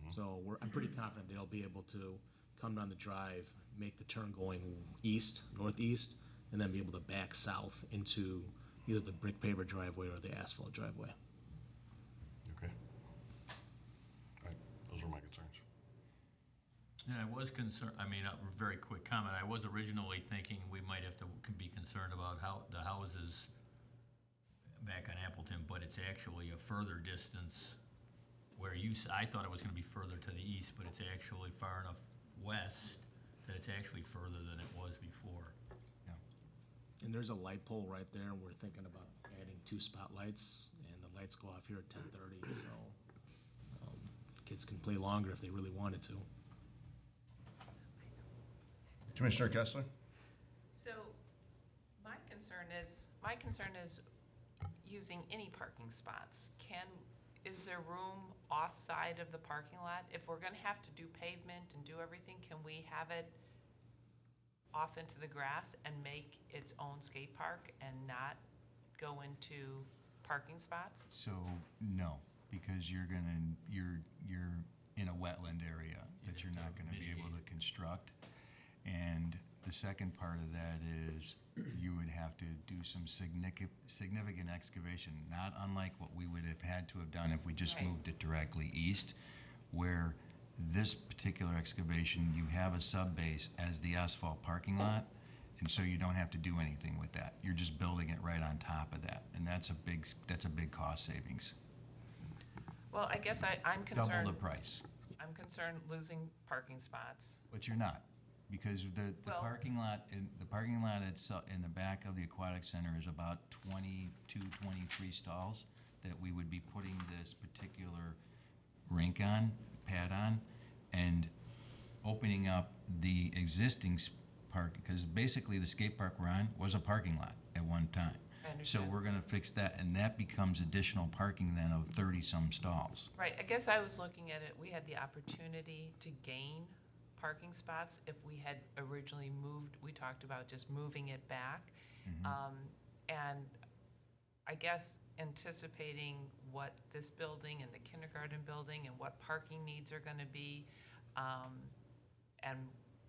So I'm pretty confident they'll be able to come down the drive, make the turn going east, northeast, and then be able to back south into either the brick paver driveway or the asphalt driveway. Okay. Right, those were my concerns. And I was concerned, I mean, a very quick comment, I was originally thinking we might have to be concerned about how the houses back on Appleton, but it's actually a further distance where I thought it was gonna be further to the east, but it's actually far enough west that it's actually further than it was before. And there's a light pole right there, and we're thinking about adding 2 spotlights, and the lights go off here at 10:30, so kids can play longer if they really wanted to. Commissioner Kessler? So my concern is using any parking spots. Is there room off-side of the parking lot? If we're gonna have to do pavement and do everything, can we have it off into the grass and make its own skate park and not go into parking spots? So, no, because you're in a wetland area that you're not gonna be able to construct. And the second part of that is you would have to do some significant excavation, not unlike what we would have had to have done if we just Right. moved it directly east, where this particular excavation, you have a sub-base as the asphalt parking lot, and so you don't have to do anything with that. You're just building it right on top of that, and that's a big cost savings. Well, I guess I'm Double concerned. the price. I'm concerned losing parking spots. But you're not, because the Well- parking lot, itself, in the back of the aquatic center is about 22, 23 stalls that we would be putting this particular pad on, and opening up the existing park, because basically the skate park we're on was a parking lot at one time. I So understand. we're gonna fix that, and that becomes additional parking then of 30-some stalls. Right, I guess I was looking at it, we had the opportunity to gain parking spots if we had originally moved, we talked about just moving it back. And I guess, anticipating what this building and the kindergarten building and what parking needs are gonna be. And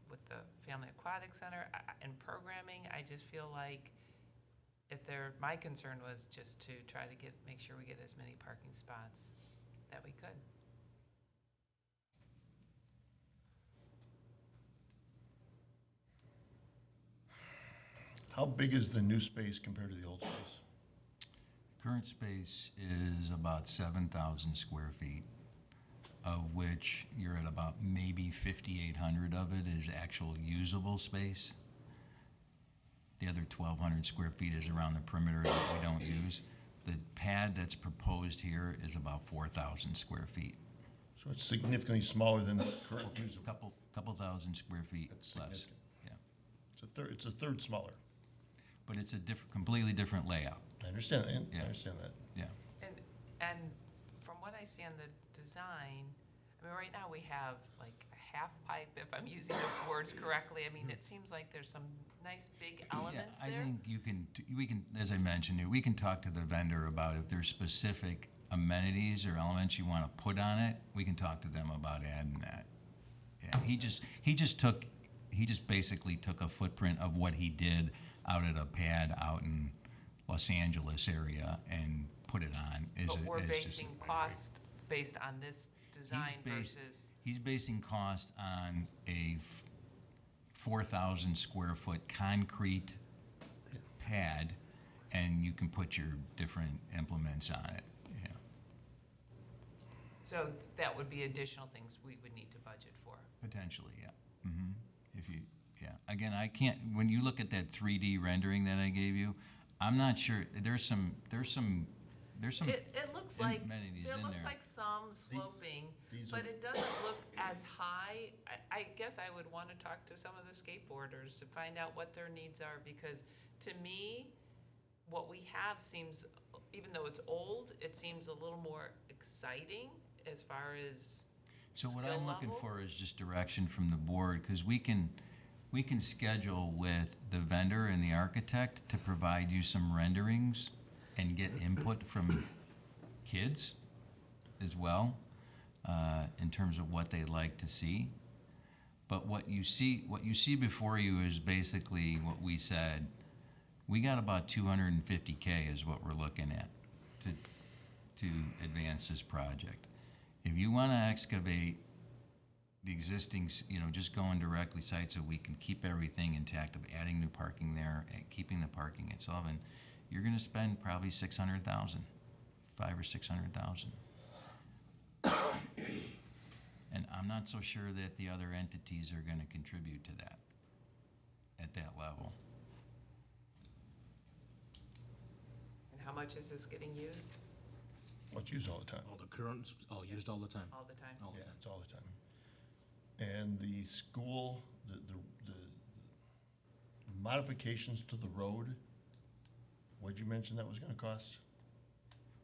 with the Family Aquatic Center and programming, I just feel like my concern was just to try to make sure we get as many parking spots that we could. How big is the new space compared to the old space? Current space is about 7,000 square feet, of which you're at about maybe 5,800 of it is actual usable space. The other 1,200 square feet is around the perimeter that we don't use. The pad that's proposed here is about 4,000 square feet. So it's significantly smaller than the current usable. Couple thousand square feet That's less. significant. Yeah, It's a third smaller. but it's a completely different layout. I understand that. Yeah. I understand that. Yeah. And from what I see on the design, I mean, right now we have like a half pipe, if I'm using the words correctly. I mean, it seems like there's some nice big elements Yeah, there. I think we can, as I mentioned, we can talk to the vendor about if there's specific amenities or elements you want to put on it. We can talk to them about adding that. Yeah, he just basically took a footprint of what he did out at a pad out in Los Angeles area and put it on. But we're basing cost based on this design versus. He's basing cost on a 4,000 square foot concrete pad, and you can put your different implements on it. Yeah. So that would be additional things we would need to budget for. Potentially, yeah. If you, yeah. Again, I can't. When you look at that 3D rendering that I gave you, I'm not sure. There's some. It looks like, amenities there in looks there. like some sloping, these but are- it doesn't look as high. I guess I would want to talk to some of the skateboarders to find out what their needs are, because to me, what we have seems, even though it's old, it seems a little more exciting as far as So what skill I'm looking level. for is just direction from the board, because we can schedule with the vendor and the architect to provide you some renderings and get input from kids as well, in terms of what they'd like to see. But what you see before you is basically what we said. We got about 250K is what we're looking at to advance this project. If you want to excavate the existing, just going directly site so we can keep everything intact of adding new parking there and keeping the parking at Sullivan, you're going to spend probably 600,000, 500 or 600,000. And I'm not so sure that the other entities are going to contribute to that at that level. And how much is this getting used? Well, it's used all the time. All the current, used all the time. All the time? All the Yeah, time. it's all the time. And the school, the modifications to the road, what'd you mention that was gonna cost?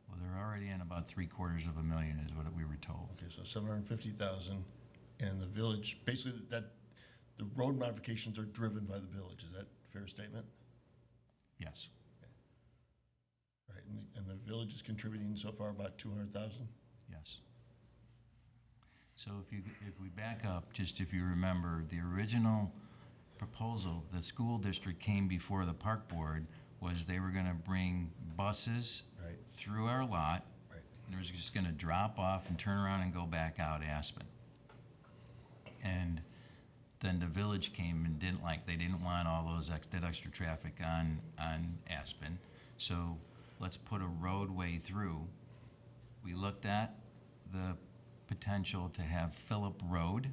Well, they're already in about $750,000 is what we were told. Okay, so 750,000, and the village, basically the road modifications are driven by the village, is that a fair statement? Yes. Right, and the village is contributing so far about 200,000? Yes. So if we back up, just if you remember, the original proposal, the school district came before the park board, was they were gonna bring buses Right. through our lot. Right. And it was just gonna drop off and turn around and go back out Aspen. And then the village came and they didn't want all that extra traffic on Aspen. So let's put a roadway through. We looked at the potential to have Phillip Road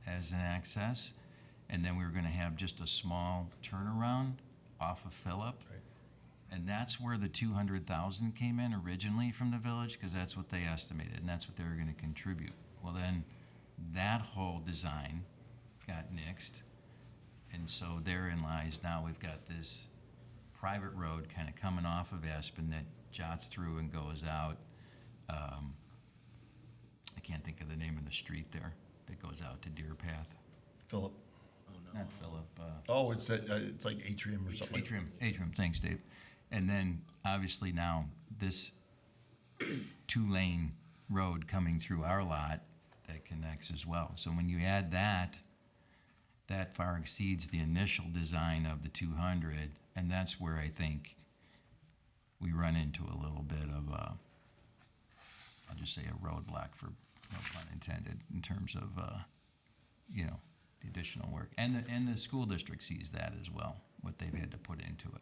as an access, and then we were gonna have just a small turnaround off of Phillip. Right. And that's where the 200,000 came in originally from the village, because that's what they estimated, and that's what they were gonna contribute. Well, then, that whole design got nixed, and so therein lies, now we've got this private road kind of coming off of Aspen that jots through and goes out. I can't think of the name of the street there that goes out to Deer Path. Philip? Oh, no. Not Phillip. Oh, it's that, it's like Atrium or something. Atrium, thanks, Dave. And then, obviously now, this two-lane road coming through our lot that connects as well. So when you add that, that far exceeds the initial design of the 200, and that's where I think we run into a little bit of I'll just say a roadblock, for no pun intended, in terms of, the additional work. And the school district sees that as well, what they've had to put into it.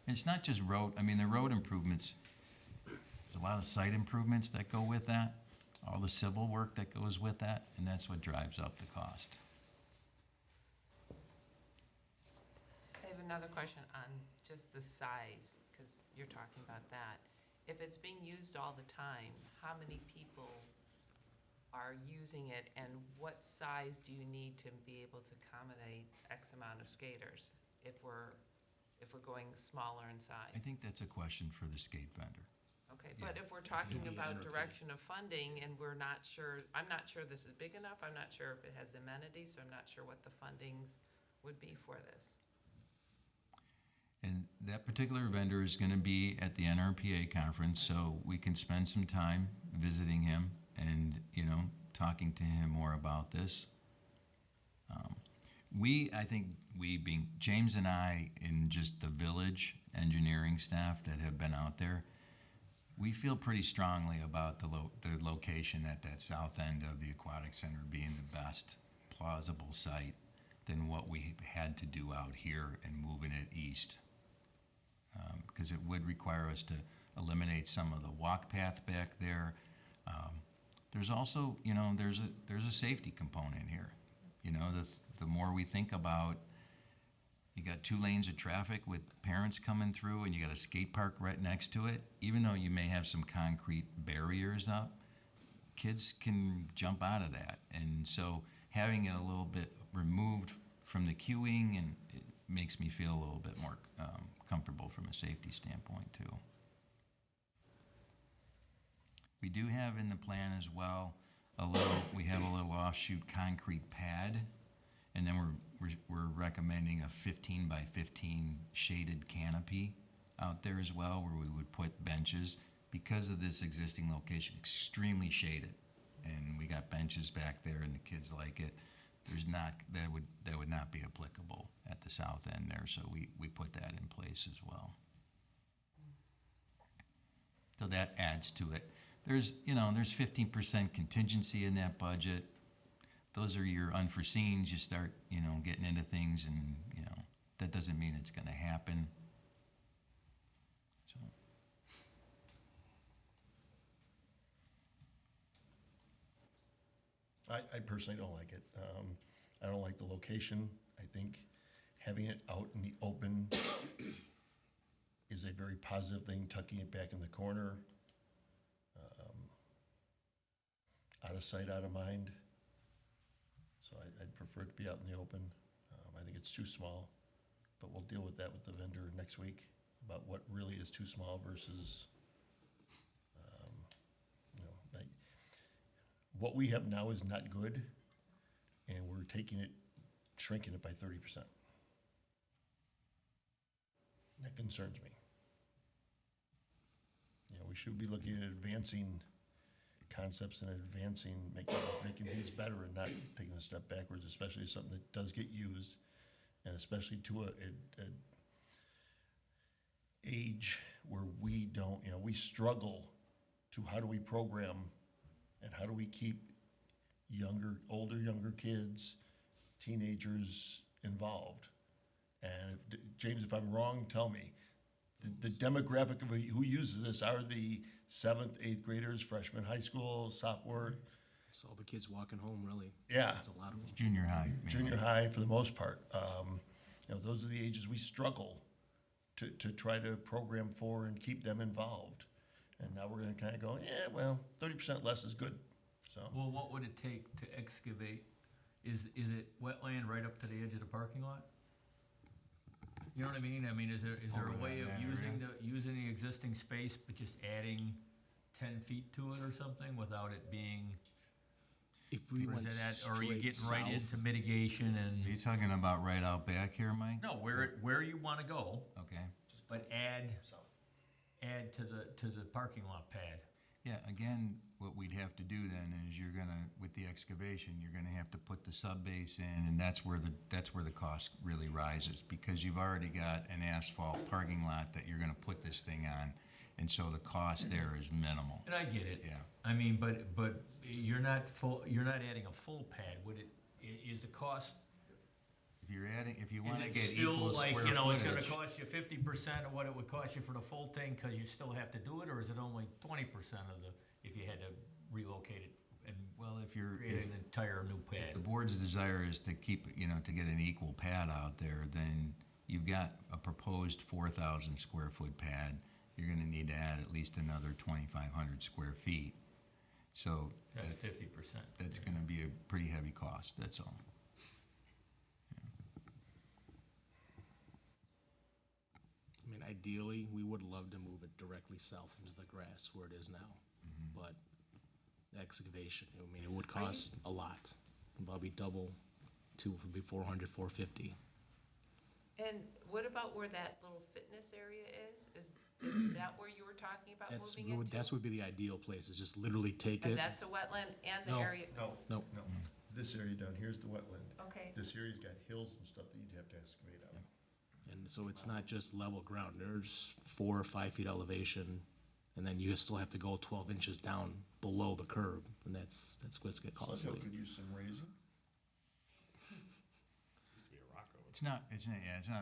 And it's not just road, the road improvements, there's a lot of site improvements that go with that, all the civil work that goes with that, and that's what drives up the cost. I have another question on just the size, because you're talking about that. If it's being used all the time, how many people are using it, and what size do you need to be able to accommodate X amount of skaters if we're going smaller in size? I think that's a question for the skate vendor. Okay, but if we're talking need about NRP. direction of funding and we're not sure, I'm not sure this is big enough, I'm not sure if it has amenities, so I'm not sure what the fundings would be for this. And that particular vendor is gonna be at the NRPA conference, so we can spend some time visiting him and, talking to him more about this. I think we being, James and I, in just the village engineering staff that have been out there, we feel pretty strongly about the location at that south end of the aquatic center being the best plausible site than what we had to do out here and moving it east. Because it would require us to eliminate some of the walk path back there. There's also, there's a safety component here. The more we think about, you got 2 lanes of traffic with parents coming through, and you got a skate park right next to it. Even though you may have some concrete barriers up, kids can jump out of that. And so having it a little bit removed from the queuing, and it makes me feel a little bit more comfortable from a safety standpoint too. We do have in the plan as well we have a little offshoot concrete pad, and then we're recommending a 15 by 15 shaded canopy out there as well, where we would put benches because of this existing location, extremely shaded, and we got benches back there, and the kids like it. That would not be applicable at the south end there, so we put that in place as well. So that adds to it. There's 15% contingency in that budget. Those are your unforeseens. You start, getting into things, and, that doesn't mean it's gonna happen. So. I personally don't like it. I don't like the location. I think having it out in the open is a very positive thing, tucking it back in the corner. Out of sight, out of mind. So I'd prefer it to be out in the open. I think it's too small, but we'll deal with that with the vendor next week about what really is too small versus, what we have now is not good, and we're shrinking it by 30%. That concerns me. We should be looking at advancing concepts and making things better and not taking a step backwards, especially something that does get used, and especially to a age where we don't, we struggle to how do we program and how do we keep younger kids, teenagers involved. And James, if I'm wrong, tell me. The demographic of who uses this are the 7th, 8th graders, freshman high school, sophomore. It's all the kids walking home, really. Yeah. It's a lot of them. Junior high. Mainly. Junior high for the most part. Those are the ages we struggle to try to program for and keep them involved. And now we're going to kind of go, 30% less is good. So. Well, what would it take to excavate? Is it wetland right up to the edge of the parking lot? You know what I mean? Is there Over a way that of area. using the existing space, but just adding 10 feet to it or something without it being? If we Or went is it or are you straight getting right south, into mitigation Are you and? talking about right out back here, Mike? No, where you want to go, Okay. but add South. add to the parking lot pad. Yeah, again, what we'd have to do then is you're gonna, with the excavation, you're gonna have to put the sub base in, and that's where the cost really rises, because you've already got an asphalt parking lot that you're gonna put this thing on, and so the cost there is minimal. And I get it. Yeah. I mean, but you're not adding a full pad, would it, is the cost, If you is wanna it get still equal like, square you know, it's gonna footage, cost you 50% of what it would cost you for the full thing, cause you still have to do it, or is it only 20% of if you had to relocate it and well, if create an entire new pad? the board's desire is to keep, to get an equal pad out there, then you've got a proposed 4,000 square foot pad. You're gonna need to add at least another 2,500 square feet. So That's 50%. that's gonna be a pretty heavy cost, that's all. I mean, ideally, we would love to move it directly south into the grass where it is now. But the excavation, I mean, it would cost a lot. Probably double to, would be 400, 450. And what about where that little fitness area is? Is that where you were talking about moving into? That's would be the ideal place, is just literally take it. And that's a wetland and the No. area? No. No. This area down here is the wetland. Okay. This area's got hills and stuff that you'd have to excavate out. And so it's not just level ground, there's 4 or 5 feet elevation, and then you still have to go 12 inches down below the curb, and that's what's get Some costly. hill could use some raising. It's not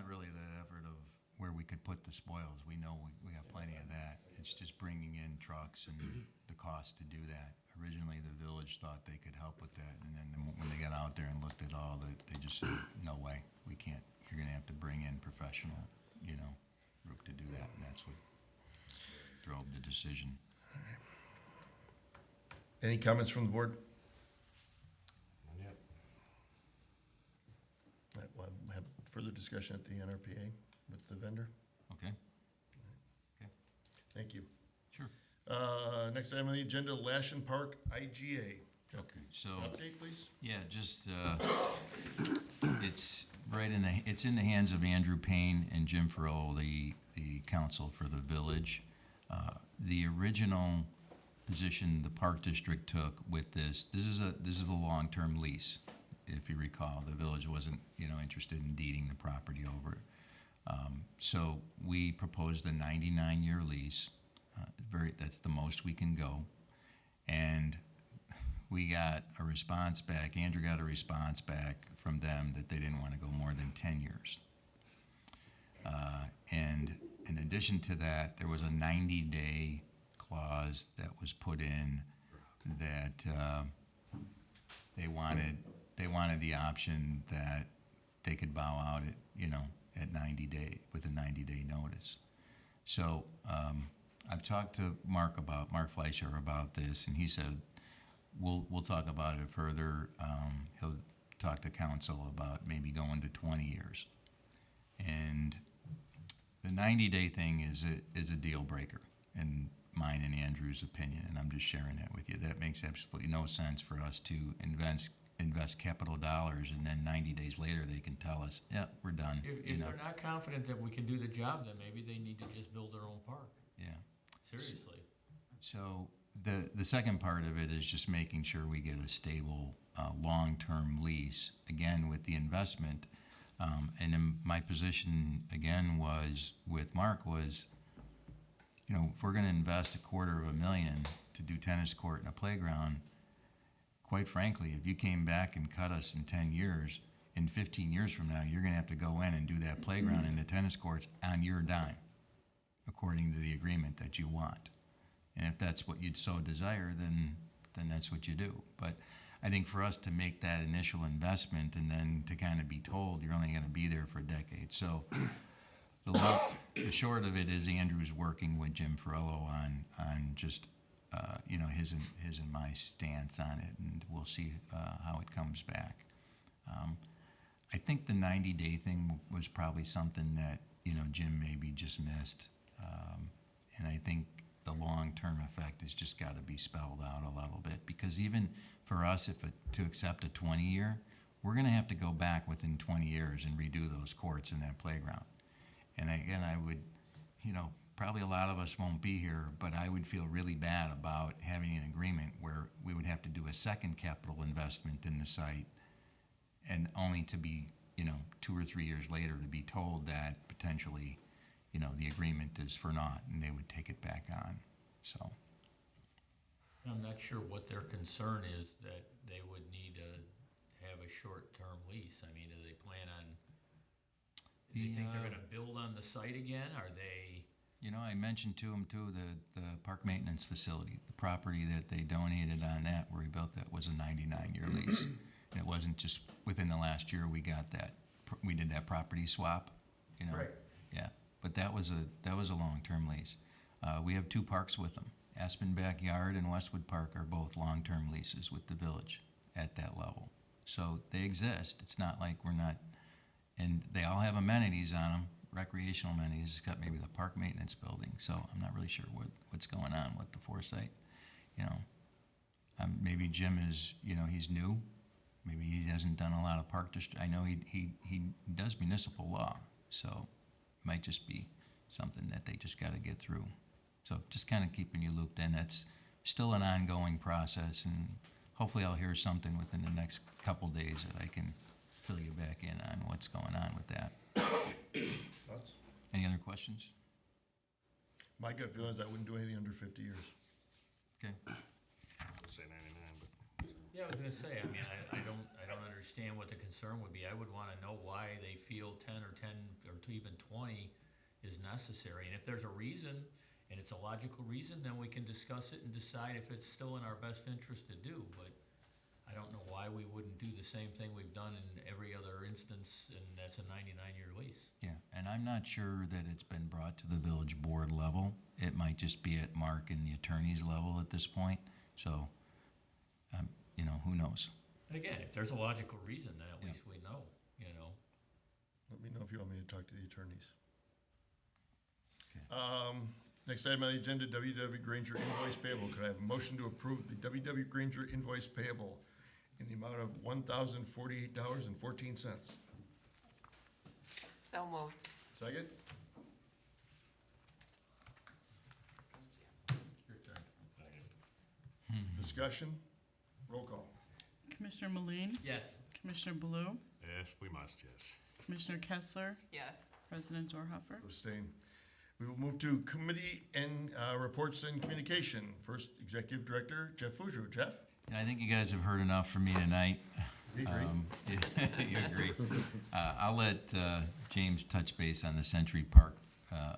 really the effort of where we could put the spoils. We know we got plenty of that. It's just bringing in trucks and the cost to do that. Originally, the village thought they could help with that, and then when they got out there and looked at all, they just said, no way, we can't. You're gonna have to bring in professional, group to do that, and that's what drove the decision. Any comments from the board? Yep. All right, we'll have further discussion at the NRPA with the vendor. Okay? Thank you. Sure. Next item on the agenda, Lashen Park IGA. Okay, so. Update, please? Yeah, just, it's in the hands of Andrew Payne and Jim Farrell, the council for the village. The original position the park district took with this is a long-term lease. If you recall, the village wasn't, interested in deeding the property over. So we proposed a 99-year lease. That's the most we can go. And we got a response back, Andrew got a response back from them that they didn't want to go more than 10 years. And in addition to that, there was a 90-day clause that was put in that they wanted the option that they could bow out at 90 day with a 90-day notice. So I've talked to Mark Fleischer about this, and he said we'll talk about it further. He'll talk to council about maybe going to 20 years. And the 90-day thing is a deal breaker in mine and Andrew's opinion, and I'm just sharing that with you. That makes absolutely no sense for us to invest capital dollars, and then 90 days later they can tell us, yeah, we're done. If they're not confident that we can do the job, then maybe they need to just build their own park. Yeah. Seriously. So the second part of it is just making sure we get a stable, long-term lease, again, with the investment. And then my position, again, was, with Mark, was, if we're gonna invest $250,000 to do tennis court and a playground, quite frankly, if you came back and cut us in 10 years, in 15 years from now, you're gonna have to go in and do that playground and the tennis courts on your dime, according to the agreement that you want. And if that's what you'd so desire, then that's what you do. But I think for us to make that initial investment and then to kind of be told you're only gonna be there for a decade. So the short of it is Andrew's working with Jim Farrello on just, his and my stance on it, and we'll see how it comes back. I think the 90-day thing was probably something that, Jim maybe just missed. And I think the long-term effect has just got to be spelled out a little bit, because even for us, to accept a 20-year, we're going to have to go back within 20 years and redo those courts and that playground. And again, I would, probably a lot of us won't be here, but I would feel really bad about having an agreement where we would have to do a second capital investment in the site, and only to be, 2 or 3 years later to be told that potentially, the agreement is for naught and they would take it back on, so. I'm not sure what their concern is that they would need to have a short-term lease. I mean, do they plan on, do they think they're gonna build on the site again? Are they? I mentioned to them too, the park maintenance facility, the property that they donated on that, where we built that, was a 99-year lease. And it wasn't just within the last year we got that, we did that property swap, Right. Yeah, but that was a long-term lease. We have 2 parks with them. Aspen Backyard and Westwood Park are both long-term leases with the village at that level. So they exist. It's not like we're not, and they all have amenities on them, recreational amenities, except maybe the park maintenance building. So I'm not really sure what's going on with the Foresight. Maybe Jim is, he's new. Maybe he hasn't done a lot of park district. I know he does municipal law, so it might just be something that they just got to get through. So just kind of keeping you looped in. That's still an ongoing process, and hopefully I'll hear something within the next couple days that I can fill you back in on what's going on with that. Thoughts? Any other questions? My gut feeling is I wouldn't do anything under 50 years. Okay. I'd say 99, but. Yeah, I was gonna say, I mean, I don't understand what the concern would be. I would wanna know why they feel 10 or even 20 is necessary. And if there's a reason, and it's a logical reason, then we can discuss it and decide if it's still in our best interest to do. But I don't know why we wouldn't do the same thing we've done in every other instance, and that's a 99-year lease. Yeah, and I'm not sure that it's been brought to the village board level. It might just be at Mark and the attorney's level at this point. So, who knows? And again, if there's a logical reason, then at least we know, Let me know if you want me to talk to the attorneys. Okay. Next item on the agenda, WW Granger invoice payable. Could I have a motion to approve the WW Granger invoice payable in the amount of $1,048.14? So moved. Second? Your turn. Discussion? Roll call. Commissioner Meline? Yes. Commissioner Blue? Yes, we must, yes. Commissioner Kessler? Yes. President Dorhoeffer? Abstain. We will move to committee and reports and communication. First, Executive Director Jeff Fujo. Jeff? And I think you guys have heard enough from me tonight. We agree. You agree. I'll let James touch base on the Century Park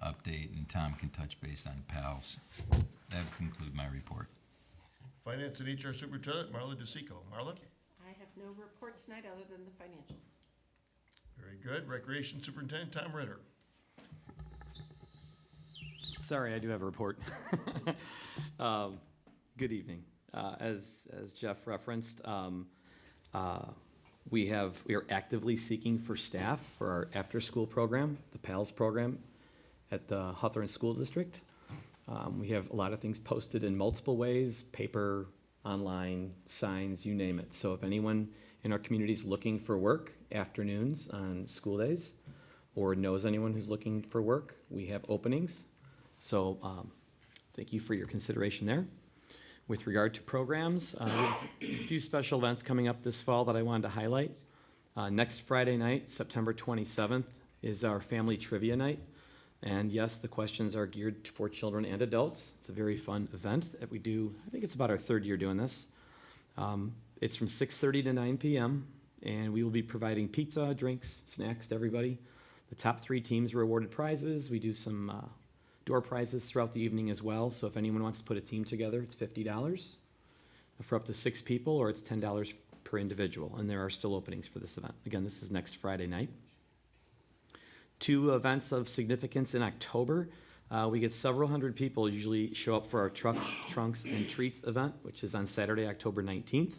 update, and Tom can touch base on PALS. That would conclude my report. Finance and HR Superintendent Marla DeSico. Marla? I have no report tonight other than the financials. Very good. Recreation Superintendent Tom Ritter. Sorry, I do have a report. Good evening. As Jeff referenced, we are actively seeking for staff for our after-school program, the PALS program at the Hawthorne School District. We have a lot of things posted in multiple ways: paper, online, signs, you name it. So if anyone in our community is looking for work afternoons on school days, or knows anyone who's looking for work, we have openings. So thank you for your consideration there. With regard to programs, we have a few special events coming up this fall that I wanted to highlight. Next Friday night, September 27th, is our family trivia night. And yes, the questions are geared for children and adults. It's a very fun event that we do. I think it's about our 3rd year doing this. It's from 6:30 to 9 p.m. and we will be providing pizza, drinks, snacks to everybody. The top 3 teams were awarded prizes. We do some door prizes throughout the evening as well. So if anyone wants to put a team together, it's $50 for up to 6 people, or it's $10 per individual. And there are still openings for this event. Again, this is next Friday night. 2 events of significance in October. We get several hundred people usually show up for our Trunks and Treats event, which is on Saturday, October 19th,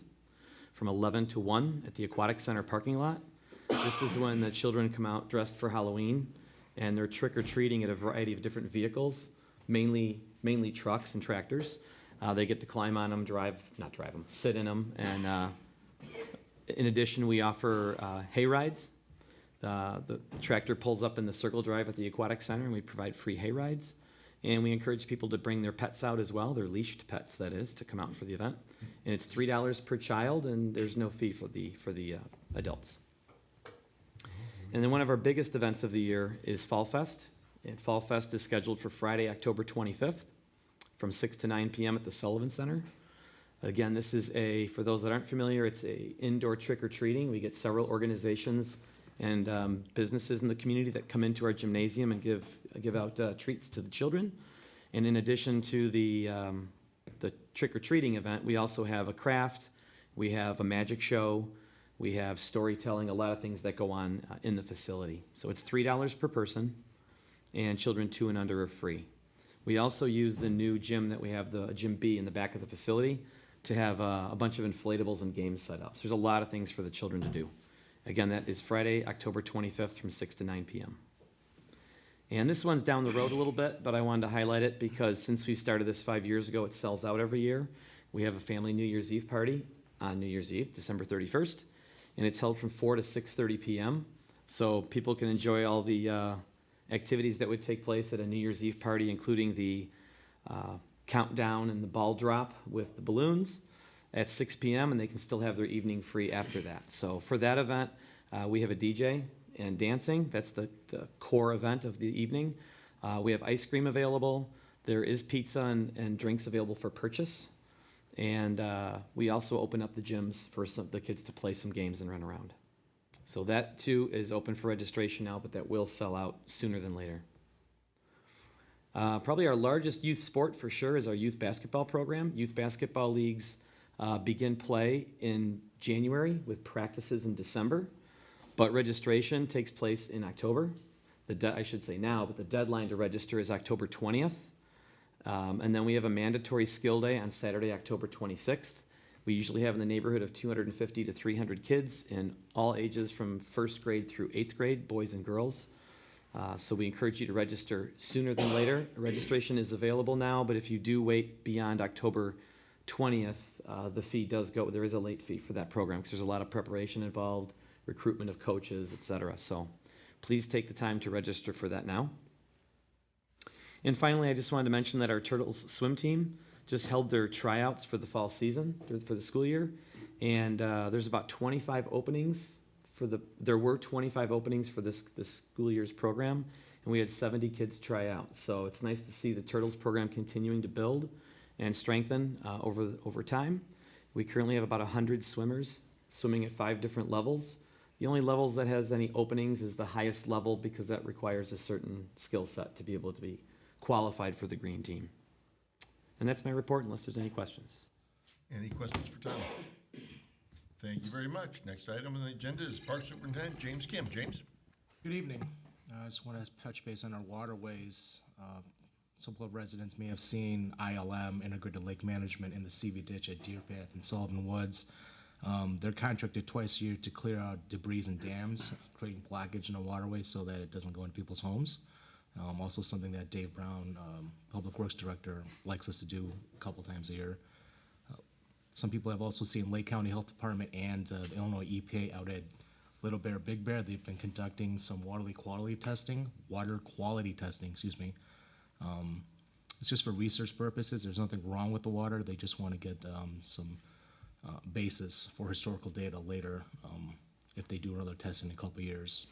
from 11 to 1 at the Aquatic Center parking lot. This is when the children come out dressed for Halloween, and they're trick-or-treating at a variety of different vehicles, mainly trucks and tractors. They get to climb on them, sit in them, and in addition, we offer hay rides. The tractor pulls up in the circle drive at the Aquatic Center, and we provide free hay rides. And we encourage people to bring their pets out as well, their leashed pets, that is, to come out for the event. And it's $3 per child, and there's no fee for the adults. And then one of our biggest events of the year is Fall Fest. And Fall Fest is scheduled for Friday, October 25th, from 6 to 9 p.m. at the Sullivan Center. Again, this is for those that aren't familiar, it's a indoor trick-or-treating. We get several organizations and businesses in the community that come into our gymnasium and give out treats to the children. And in addition to the trick-or-treating event, we also have a craft, we have a magic show, we have storytelling, a lot of things that go on in the facility. So it's $3 per person, and children 2 and under are free. We also use the new gym that we have, the Gym B, in the back of the facility to have a bunch of inflatables and games set up. So there's a lot of things for the children to do. Again, that is Friday, October 25th from 6 to 9 p.m. And this one's down the road a little bit, but I wanted to highlight it because since we started this 5 years ago, it sells out every year. We have a family New Year's Eve party on New Year's Eve, December 31st, and it's held from 4 to 6:30 p.m. So people can enjoy all the activities that would take place at a New Year's Eve party, including the countdown and the ball drop with the balloons at 6 p.m., and they can still have their evening free after that. So for that event, we have a DJ and dancing. That's the core event of the evening. We have ice cream available. There is pizza and drinks available for purchase. And we also open up the gyms for the kids to play some games and run around. So that too is open for registration now, but that will sell out sooner than later. Probably our largest youth sport for sure is our youth basketball program. Youth basketball leagues begin play in January with practices in December, but registration takes place in October. I should say now, but the deadline to register is October 20th. And then we have a mandatory skill day on Saturday, October 26th. We usually have in the neighborhood of 250 to 300 kids in all ages from 1st grade through 8th grade, boys and girls. So we encourage you to register sooner than later. Registration is available now, but if you do wait beyond October 20th, the fee does go, there is a late fee for that program because there's a lot of preparation involved, recruitment of coaches, etc. So please take the time to register for that now. And finally, I just wanted to mention that our Turtles swim team just held their tryouts for the fall season, for the school year. And there's about 25 openings there were 25 openings for this school year's program, and we had 70 kids try out. So it's nice to see the Turtles program continuing to build and strengthen over time. We currently have about 100 swimmers swimming at 5 different levels. The only levels that has any openings is the highest level because that requires a certain skill set to be able to be qualified for the green team. And that's my report unless there's any questions. Any questions for Tom? Thank you very much. Next item on the agenda is Park Superintendent James Kim. James? Good evening. I just want to touch base on our waterways. Some of residents may have seen ILM, Integrated Lake Management, in the CV ditch at Deer Path and Sullivan Woods. They're contracted twice a year to clear out debris and dams, creating blockage in the waterway so that it doesn't go into people's homes. Also something that Dave Brown, Public Works Director, likes us to do a couple times a year. Some people have also seen Lake County Health Department and the Illinois EPA out at Little Bear, Big Bear. They've been conducting some water quality testing, excuse me. It's just for research purposes. There's nothing wrong with the water. They just want to get some basis for historical data later if they do another test in a couple years.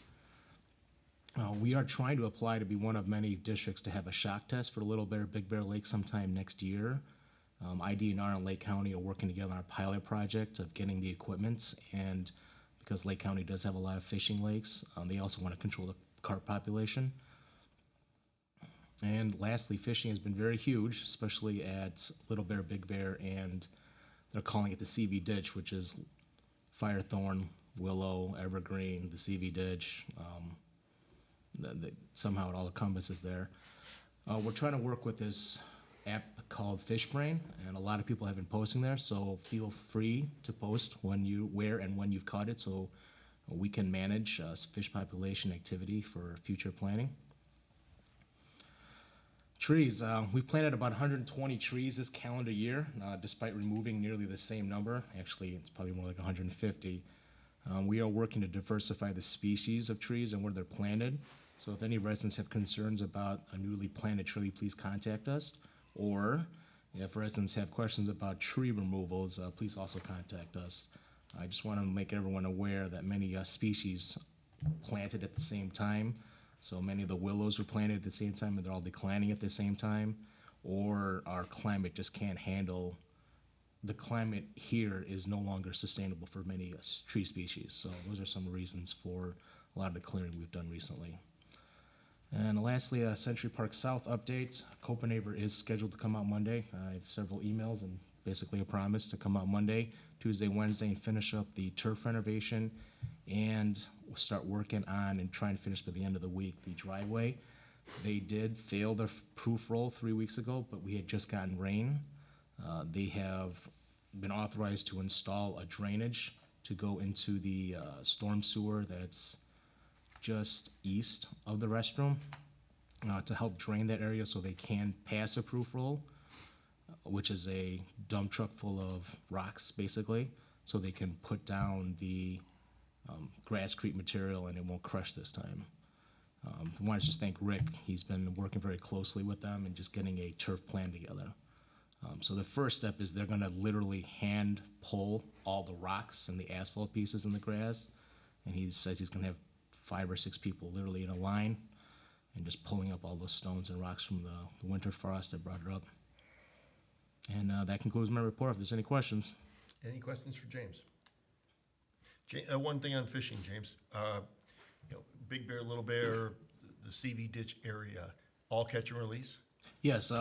We are trying to apply to be one of many districts to have a shock test for Little Bear, Big Bear Lake sometime next year. IDNR and Lake County are working together on a pilot project of getting the equipment, and because Lake County does have a lot of fishing lakes, they also want to control the carp population. And lastly, fishing has been very huge, especially at Little Bear, Big Bear, and they're calling it the CV ditch, which is Firethorn, Willow, Evergreen, the CV ditch. Somehow it all encompasses there. We're trying to work with this app called FishBrain, and a lot of people have been posting there, so feel free to post where and when you've caught it so we can manage fish population activity for future planning. Trees, we've planted about 120 trees this calendar year, despite removing nearly the same number. Actually, it's probably more like 150. We are working to diversify the species of trees and where they're planted. So if any residents have concerns about a newly planted tree, please contact us. Or if residents have questions about tree removals, please also contact us. I just want to make everyone aware that many species planted at the same time. So many of the willows were planted at the same time and they're all declining at the same time. Or our climate just can't handle, the climate here is no longer sustainable for many tree species. So those are some reasons for a lot of the clearing we've done recently. And lastly, a Century Park South update. Copenhaver is scheduled to come out Monday. I have several emails and basically a promise to come out Monday, Tuesday, Wednesday, and finish up the turf renovation. And we'll start working on and trying to finish by the end of the week the driveway. They did fail their proof roll 3 weeks ago, but we had just gotten rain. They have been authorized to install a drainage to go into the storm sewer that's just east of the restroom to help drain that area so they can pass a proof roll, which is a dump truck full of rocks, basically, so they can put down the grasscrete material and it won't crush this time. I want to just thank Rick. He's been working very closely with them and just getting a turf plan together. So the first step is they're going to literally hand pull all the rocks and the asphalt pieces in the grass, and he says he's going to have 5 or 6 people literally in a line and just pulling up all those stones and rocks from the winter frost that brought it up. And that concludes my report. If there's any questions. Any questions for James? One thing on fishing, James. Big Bear, Little Bear, the CV ditch area, all catch and release? Yes,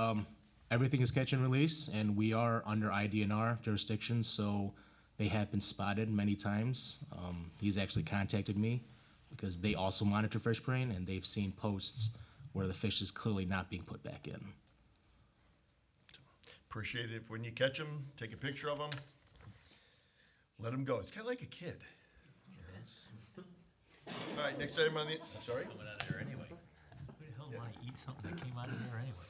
everything is catch and release, and we are under IDNR jurisdiction, so they have been spotted many times. He's actually contacted me because they also monitor fish brain, and they've seen posts where the fish is clearly not being put back in. Appreciate it. When you catch them, take a picture of them, let them go. It's kind of like a kid. All right, next item on the, sorry? Coming out of there anyway. Who the hell want to eat something that came out of there anyway?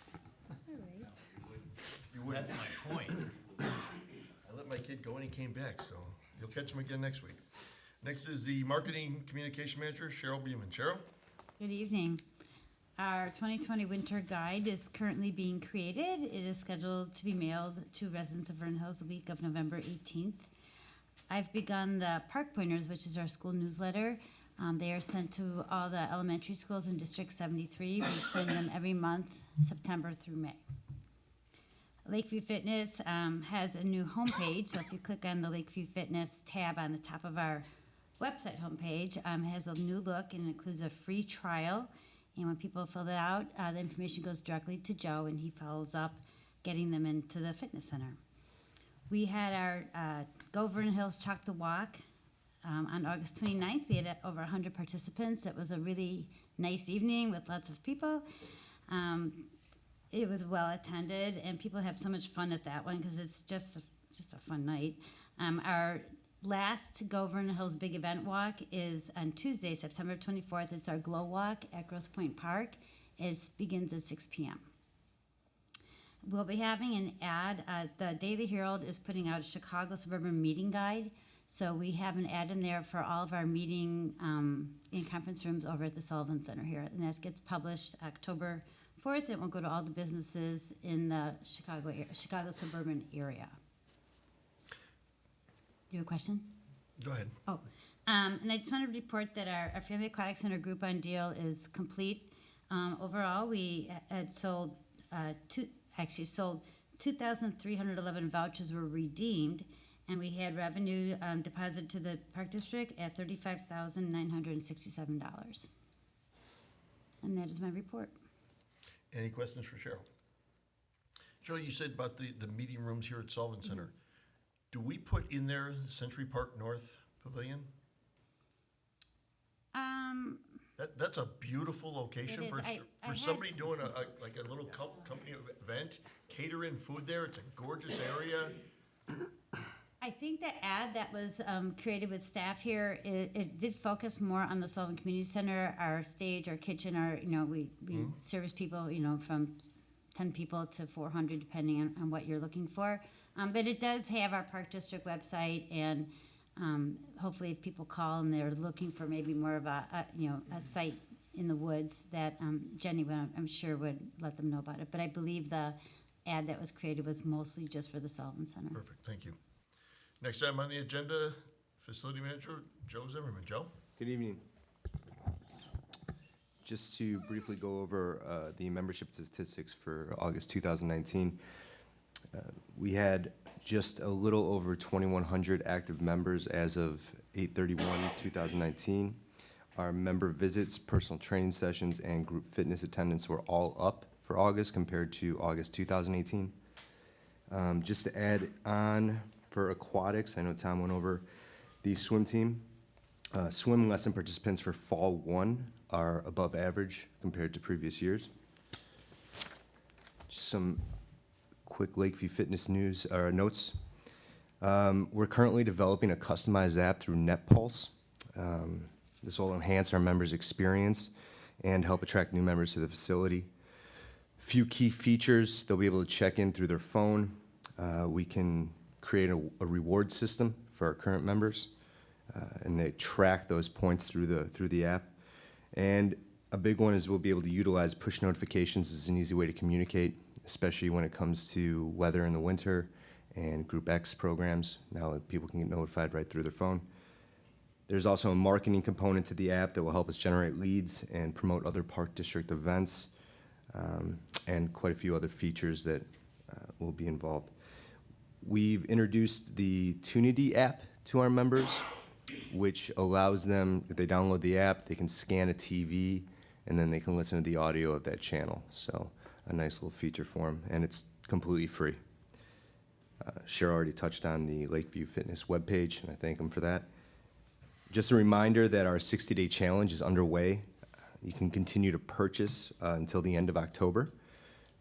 You wouldn't. That's my point. I let my kid go and he came back, so you'll catch him again next week. Next is the Marketing Communication Manager, Cheryl Beeman. Cheryl? Good evening. Our 2020 winter guide is currently being created. It is scheduled to be mailed to residents of Vernon Hills the week of November 18th. I've begun the Park Pointers, which is our school newsletter. They are sent to all the elementary schools in District 73. We send them every month, September through May. Lakeview Fitness has a new homepage, so if you click on the Lakeview Fitness tab on the top of our website homepage, it has a new look and it includes a free trial. And when people fill it out, the information goes directly to Joe and he follows up getting them into the fitness center. We had our Go Vernon Hills Chalk the Walk on August 29th. We had over 100 participants. It was a really nice evening with lots of people. It was well attended and people have so much fun at that one because it's just a fun night. Our last Go Vernon Hills big event walk is on Tuesday, September 24th. It's our Glow Walk at Grosse Pointe Park. It begins at 6 p.m. We'll be having an ad. The Daily Herald is putting out a Chicago Suburban Meeting Guide. So we have an ad in there for all of our meeting in conference rooms over at the Sullivan Center here. And that gets published October 4th. It will go to all the businesses in the Chicago suburban area. You have a question? Go ahead. Oh, and I just want to report that our Family Aquatic Center Groupon deal is complete. Overall, we had sold 2,311 vouchers were redeemed, and we had revenue deposited to the Park District at $35,967. And that is my report. Any questions for Cheryl? Cheryl, you said about the meeting rooms here at Sullivan Center. Do we put in there the Century Park North Pavilion? That's a beautiful location It is. for I somebody doing a little company event, catering food there. It's a gorgeous area. I think the ad that was created with staff here, it did focus more on the Sullivan Community Center, our stage, our kitchen, we service people, from 10 people to 400, depending on what you're looking for. But it does have our Park District website, and hopefully if people call and they're looking for maybe more of a site in the woods that Jenny, I'm sure, would let them know about it. But I believe the ad that was created was mostly just for the Sullivan Center. Perfect, thank you. Next item on the agenda, Facility Manager Joe Zimmerman. Joe? Good evening. Just to briefly go over the membership statistics for August 2019. We had just a little over 2,100 active members as of 8/31/2019. Our member visits, personal training sessions, and group fitness attendance were all up for August compared to August 2018. Just to add on for aquatics, I know Tom went over the swim team. Swim lesson participants for fall 1 are above average compared to previous years. Some quick Lakeview Fitness news or notes. We're currently developing a customized app through NetPulse. This will enhance our members' experience and help attract new members to the facility. Few key features, they'll be able to check in through their phone. We can create a reward system for our current members, and they track those points through the app. And a big one is we'll be able to utilize push notifications as an easy way to communicate, especially when it comes to weather in the winter and Group X programs. Now people can get notified right through their phone. There's also a marketing component to the app that will help us generate leads and promote other Park District events, and quite a few other features that will be involved. We've introduced the Tunity app to our members, which allows them, if they download the app, they can scan a TV, and then they can listen to the audio of that channel. So a nice little feature for them, and it's completely free. Cheryl already touched on the Lakeview Fitness webpage, and I thank them for that. Just a reminder that our 60-day challenge is underway. You can continue to purchase until the end of October,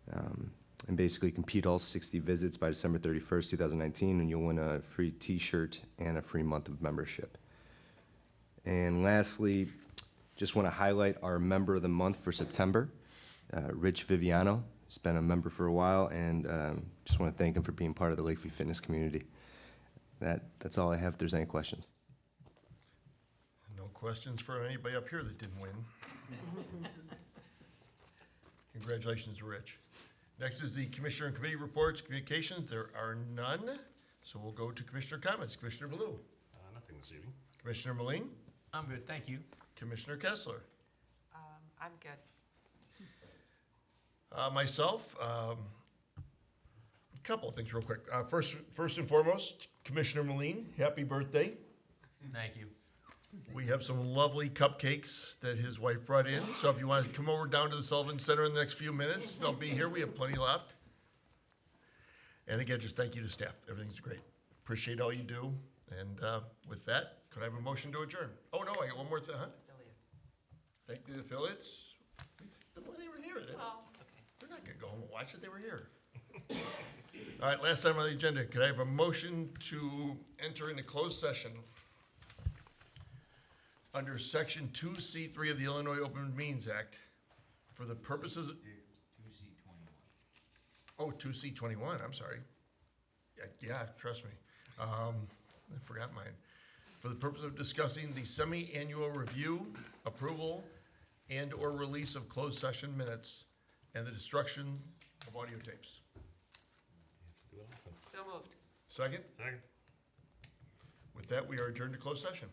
and basically complete all 60 visits by December 31st, 2019, and you'll win a free t-shirt and a free month of membership. And lastly, just want to highlight our member of the month for September, Rich Viviano. He's been a member for a while, and just want to thank him for being part of the Lakeview Fitness community. That's all I have if there's any questions. No questions for anybody up here that didn't win. Congratulations, Rich. Next is the Commissioner and Committee reports, communications. There are none, so we'll go to Commissioner comments. Commissioner Blue. Nothing this evening. Commissioner Moline. I'm good, thank you. Commissioner Kessler. I'm good. Myself, a couple of things real quick. First and foremost, Commissioner Moline, happy birthday. Thank you. We have some lovely cupcakes that his wife brought in. So if you want to come over down to the Sullivan Center in the next few minutes, they'll be here. We have plenty left. And again, just thank you to staff. Everything's great. Appreciate all you do. And with that, could I have a motion to adjourn? Oh, no, I got one more thing, huh? Thank the affiliates. They were here. They're not going to go home and watch it. They were here. All right, last time on the agenda, could I have a motion to enter into closed session under Section 2C3 of the Illinois Open Meetings Act for the purposes of... 2C21. Oh, 2C21, I'm sorry. Yeah, trust me. I forgot mine. For the purpose of discussing the semi-annual review, approval, and/or release of closed session minutes and the destruction of audio tapes. So moved. Second? Second. With that, we are adjourned to closed session.